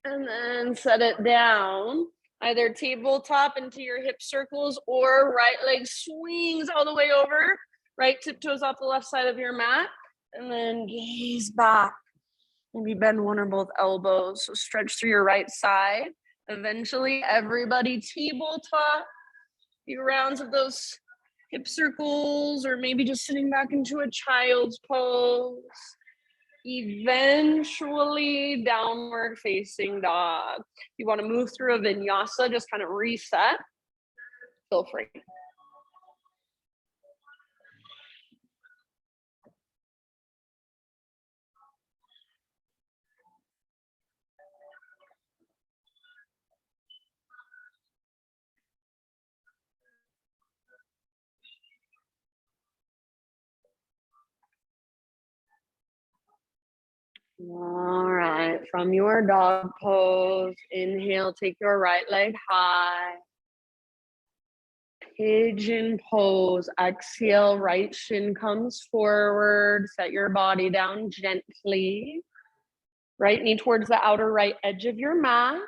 and then set it down. Either tabletop into your hip circles or right leg swings all the way over, right tiptoes off the left side of your mat, and then gaze back. Maybe bend one or both elbows, so stretch through your right side. Eventually, everybody tabletop, few rounds of those hip circles, or maybe just sitting back into a child's pose. Eventually, downward facing dog. If you want to move through a vinyasa, just kind of reset, feel free. All right, from your dog pose, inhale, take your right leg high. Pigeon pose. Exhale, right shin comes forward. Set your body down gently. Right knee towards the outer right edge of your mat.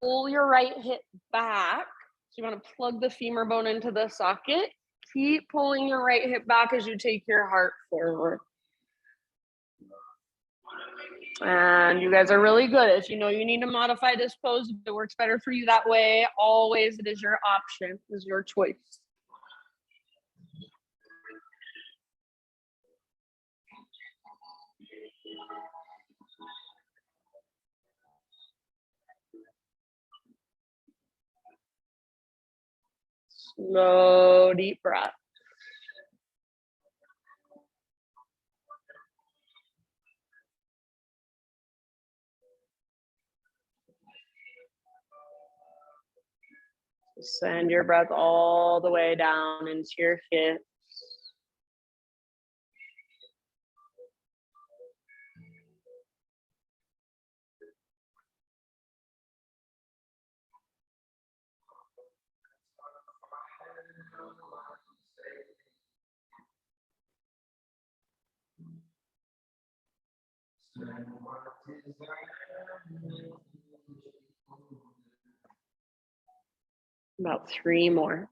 Pull your right hip back. So you want to plug the femur bone into the socket. Keep pulling your right hip back as you take your heart forward. And you guys are really good. If you know you need to modify this pose, if it works better for you that way, always it is your option, it is your choice. Slow, deep breath. Send your breath all the way down into your hips. About 3 more.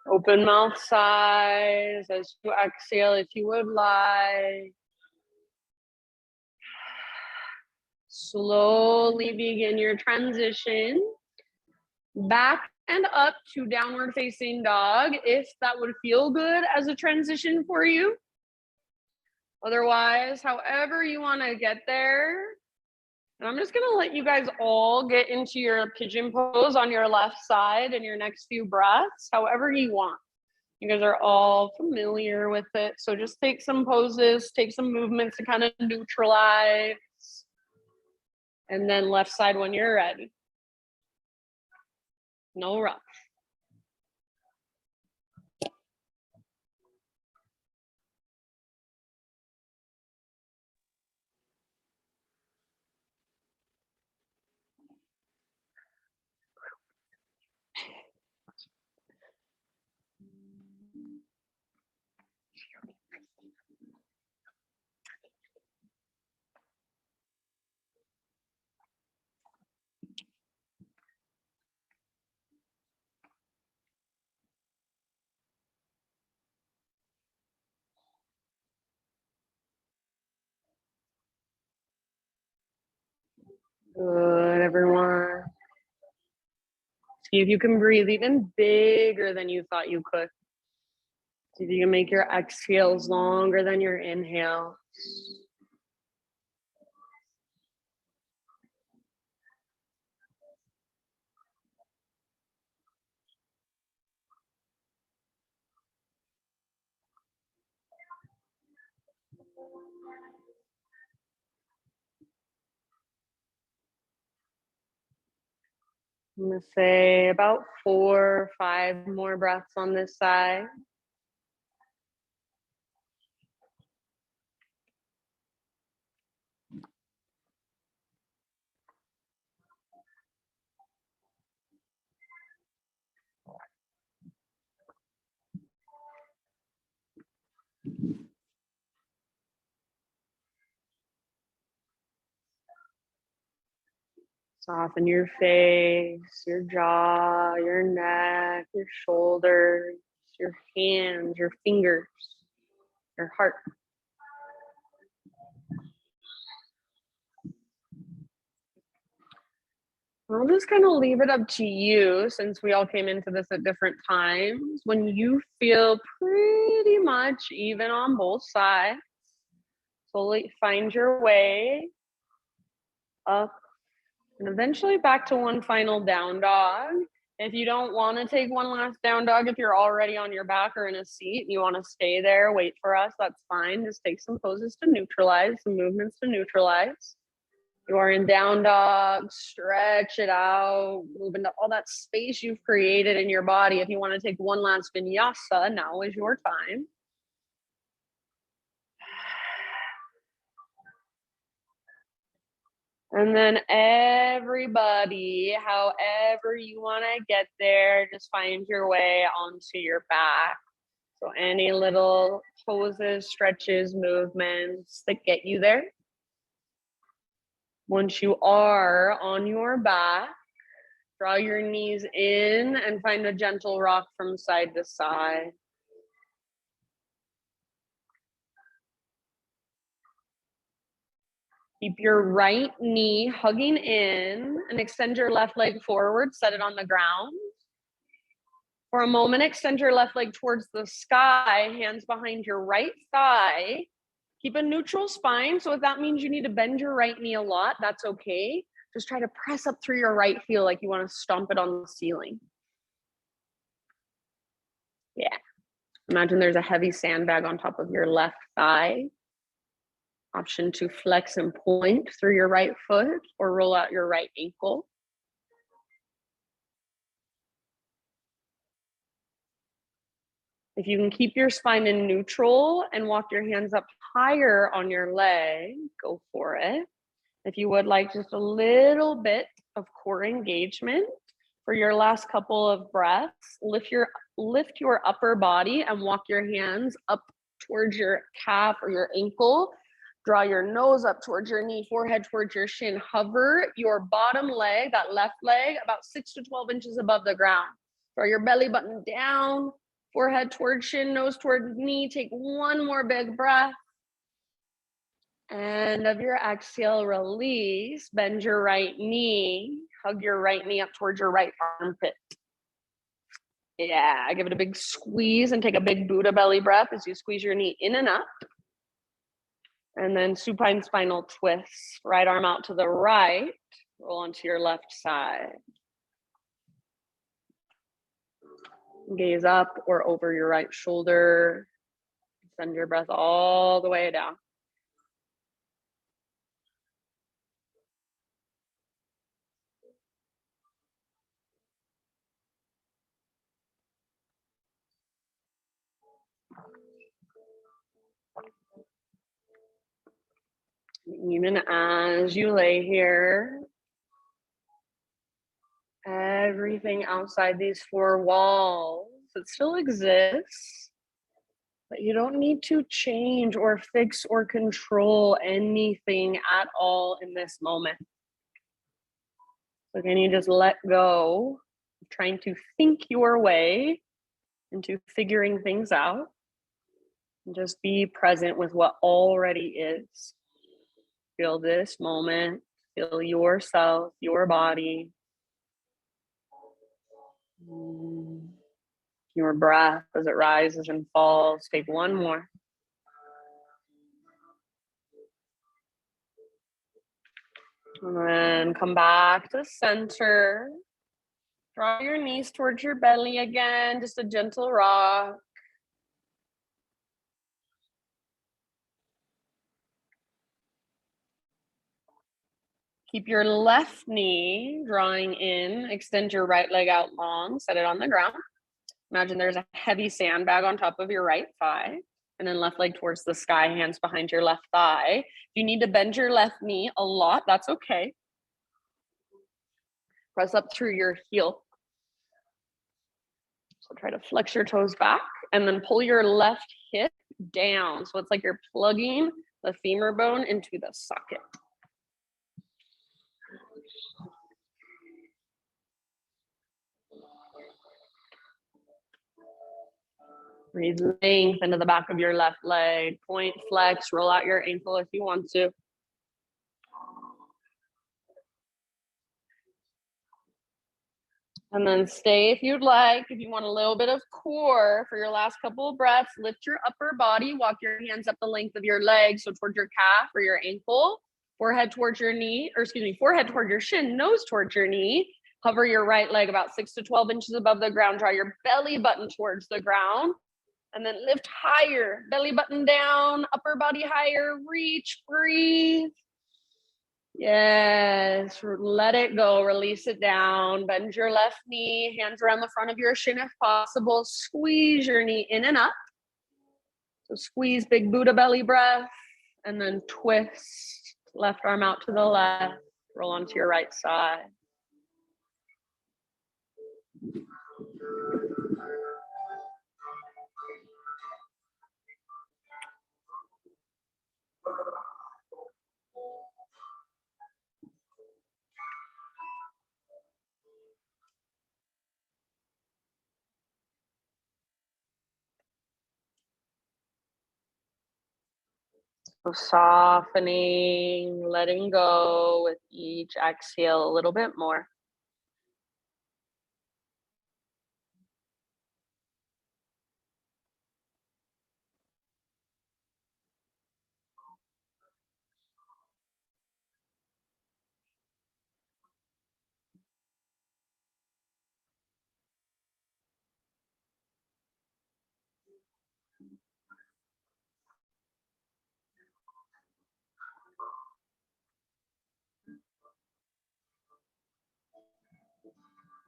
Open mouth size as you exhale, if you would like. Slowly begin your transition back and up to downward facing dog, if that would feel good as a transition for you. Otherwise, however you want to get there. And I'm just going to let you guys all get into your pigeon pose on your left side in your next few breaths, however you want. You guys are all familiar with it. So just take some poses, take some movements to kind of neutralize. And then left side when you're ready. No rush. Good, everyone. See if you can breathe even bigger than you thought you could. See if you can make your exhales longer than your inhales. I'm going to say about 4 or 5 more breaths on this side. Soften your face, your jaw, your neck, your shoulders, your hands, your fingers, your heart. I'll just kind of leave it up to you, since we all came into this at different times. When you feel pretty much even on both sides, slowly find your way up and eventually back to one final down dog. If you don't want to take one last down dog, if you're already on your back or in a seat and you want to stay there, wait for us, that's fine. Just take some poses to neutralize, some movements to neutralize. You are in down dog, stretch it out, move into all that space you've created in your body. If you want to take one last vinyasa, now is your time. And then everybody, however you want to get there, just find your way onto your back. So any little poses, stretches, movements that get you there. Once you are on your back, draw your knees in and find a gentle rock from side to side. Keep your right knee hugging in and extend your left leg forward, set it on the ground. For a moment, extend your left leg towards the sky, hands behind your right thigh. Keep a neutral spine. So if that means you need to bend your right knee a lot, that's okay. Just try to press up through your right heel like you want to stomp it on the ceiling. Yeah. Imagine there's a heavy sandbag on top of your left thigh. Option to flex and point through your right foot or roll out your right ankle. If you can keep your spine in neutral and walk your hands up higher on your leg, go for it. If you would like just a little bit of core engagement for your last couple of breaths, lift your upper body and walk your hands up towards your calf or your ankle. Draw your nose up towards your knee, forehead towards your shin. Hover your bottom leg, that left leg, about 6 to 12 inches above the ground. Draw your belly button down, forehead towards shin, nose towards knee. Take one more big breath. And of your exhale, release. Bend your right knee. Hug your right knee up towards your right armpit. Yeah, give it a big squeeze and take a big Buddha belly breath as you squeeze your knee in and up. And then supine spinal twists. Right arm out to the right. Roll onto your left side. Gaze up or over your right shoulder. Send your breath all the way down. Even as you lay here, everything outside these four walls, it still exists, but you don't need to change or fix or control anything at all in this moment. So can you just let go of trying to think your way into figuring things out and just be present with what already is. Feel this moment, feel yourself, your body, your breath as it rises and falls. Take one more. And then come back to center. Draw your knees towards your belly again, just a gentle rock. Keep your left knee drawing in, extend your right leg out long, set it on the ground. Imagine there's a heavy sandbag on top of your right thigh, and then left leg towards the sky, hands behind your left thigh. If you need to bend your left knee a lot, that's okay. Press up through your heel. So try to flex your toes back and then pull your left hip down. So it's like you're plugging the femur bone into the socket. Breathe length into the back of your left leg. Point, flex, roll out your ankle if you want to. And then stay if you'd like. If you want a little bit of core for your last couple of breaths, lift your upper body, walk your hands up the length of your legs, so towards your calf or your ankle, forehead towards your knee, or excuse me, forehead toward your shin, nose towards your knee. Hover your right leg about 6 to 12 inches above the ground. Draw your belly button towards the ground. And then lift higher, belly button down, upper body higher, reach, breathe. Yes, let it go, release it down, bend your left knee, hands around the front of your shin if possible, squeeze your knee in and up. So squeeze, big Buddha belly breath, and then twist, left arm out to the left, roll onto your right side. So softening, letting go with each exhale a little bit more.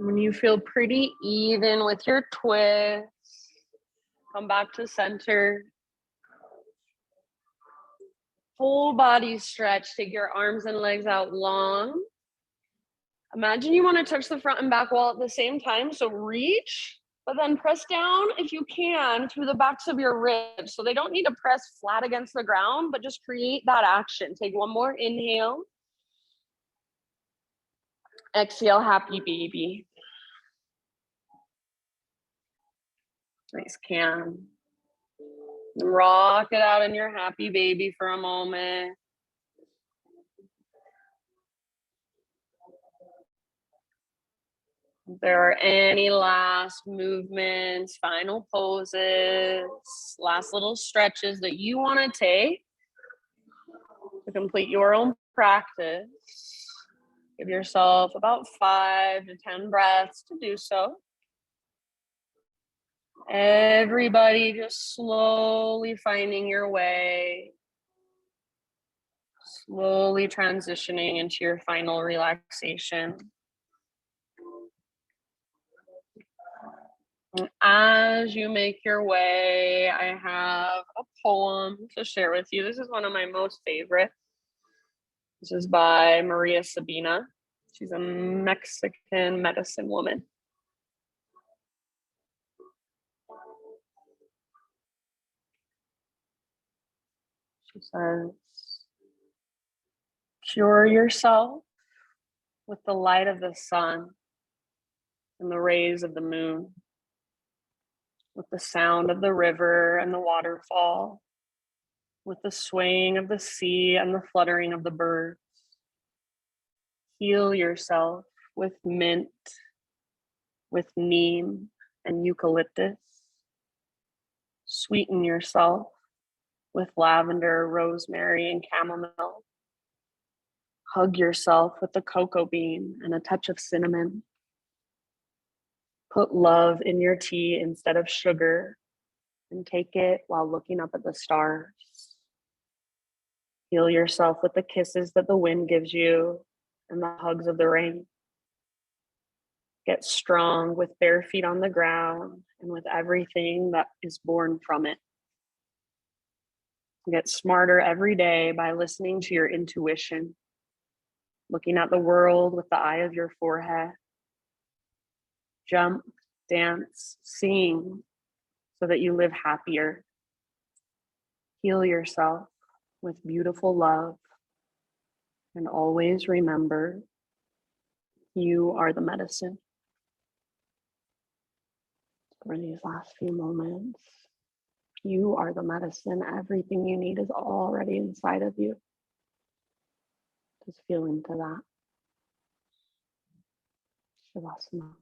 When you feel pretty even with your twist, come back to center. Full body stretch. Take your arms and legs out long. Imagine you want to touch the front and back wall at the same time. So reach, but then press down if you can through the backs of your ribs. So they don't need to press flat against the ground, but just create that action. Take one more inhale. Exhale, happy baby. Nice can. Rock it out in your happy baby for a moment. If there are any last movements, final poses, last little stretches that you want to take to complete your own practice, give yourself about 5 to 10 breaths to do so. Everybody just slowly finding your way, slowly transitioning into your final relaxation. And as you make your way, I have a poem to share with you. This is one of my most favorite. This is by Maria Sabina. She's a Mexican medicine woman. She says, cure yourself with the light of the sun and the rays of the moon, with the sound of the river and the waterfall, with the swaying of the sea and the fluttering of the birds. Heal yourself with mint, with neem and eucalyptus. Sweeten yourself with lavender, rosemary, and chamomile. Hug yourself with the cocoa bean and a touch of cinnamon. Put love in your tea instead of sugar and take it while looking up at the stars. Heal yourself with the kisses that the wind gives you and the hugs of the rain. Get strong with bare feet on the ground and with everything that is born from it. Get smarter every day by listening to your intuition, looking at the world with the eye of your forehead. Jump, dance, sing so that you live happier. Heal yourself with beautiful love and always remember you are the medicine. For these last few moments, you are the medicine. Everything you need is already inside of you. Just feel into that. Shavasana.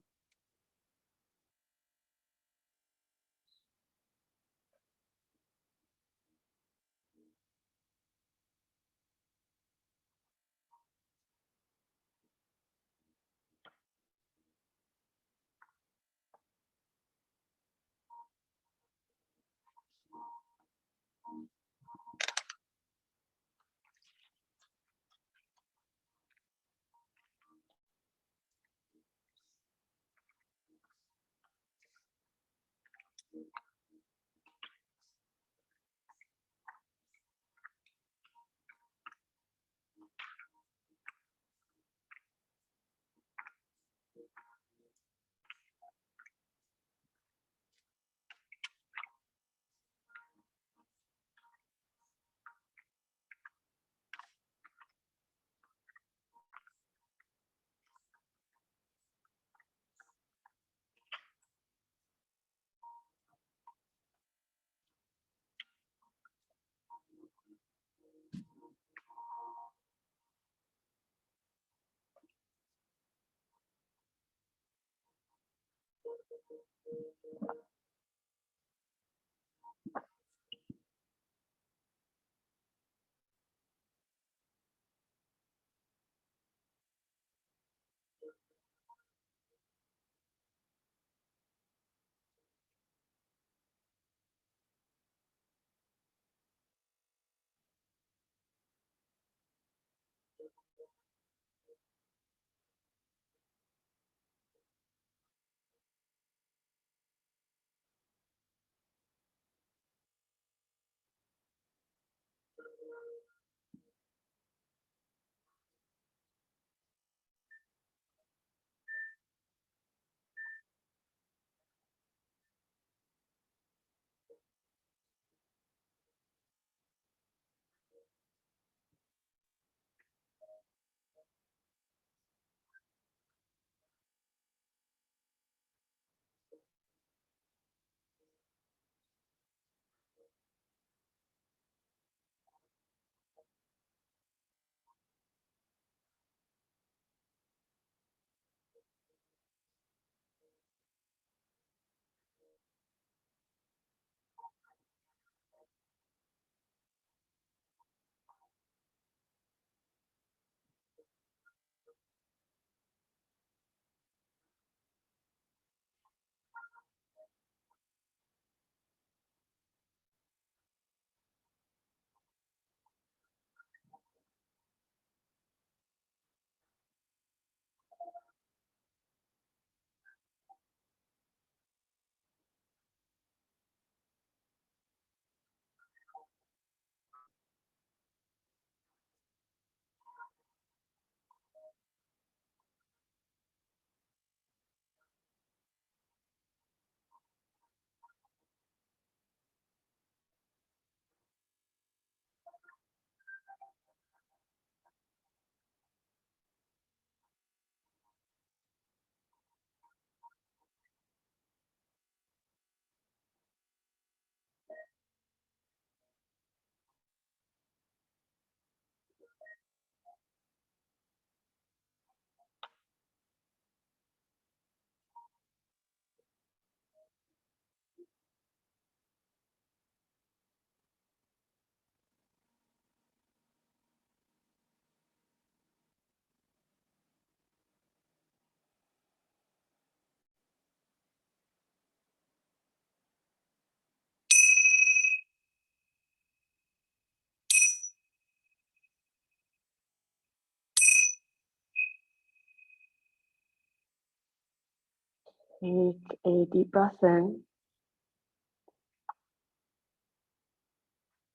Take a deep breath in.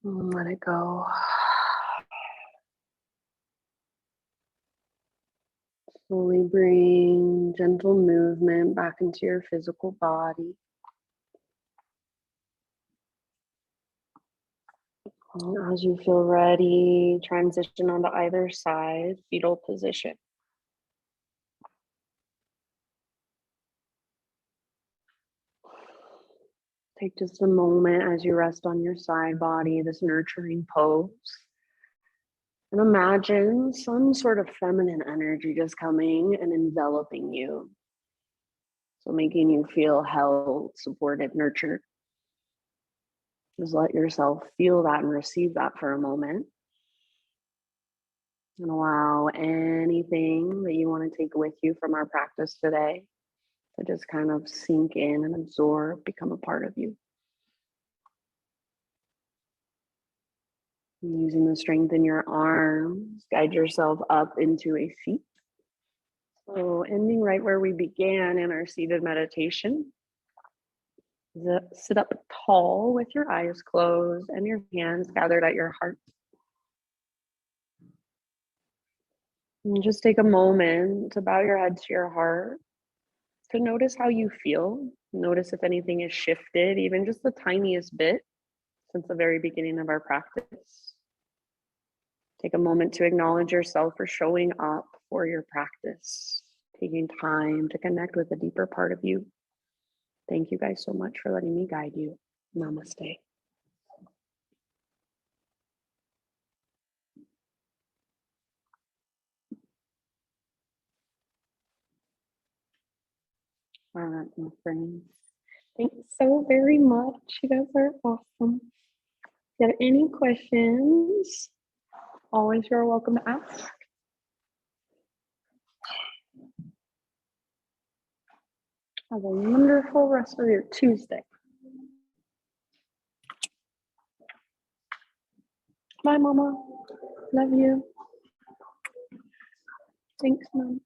And let it go. Slowly bring gentle movement back into your physical body. And as you feel ready, transition onto either side, fetal position. Take just a moment as you rest on your side body, this nurturing pose. And imagine some sort of feminine energy just coming and enveloping you. So making you feel held, supported, nurtured. Just let yourself feel that and receive that for a moment. And allow anything that you want to take with you from our practice today to just kind of sink in and absorb, become a part of you. And using the strength in your arms, guide yourself up into a seat. So ending right where we began in our seated meditation. Sit up tall with your eyes closed and your hands gathered at your heart. And just take a moment to bow your head to your heart, to notice how you feel. Notice if anything is shifted, even just the tiniest bit since the very beginning of our practice. Take a moment to acknowledge yourself for showing up for your practice, taking time to connect with a deeper part of you. Thank you guys so much for letting me guide you. Namaste. All right, my friends. Thanks so very much. You guys are awesome. If you have any questions, always you're welcome to ask. Have a wonderful rest of your Tuesday. Bye, Mama. Love you. Thanks, Mom.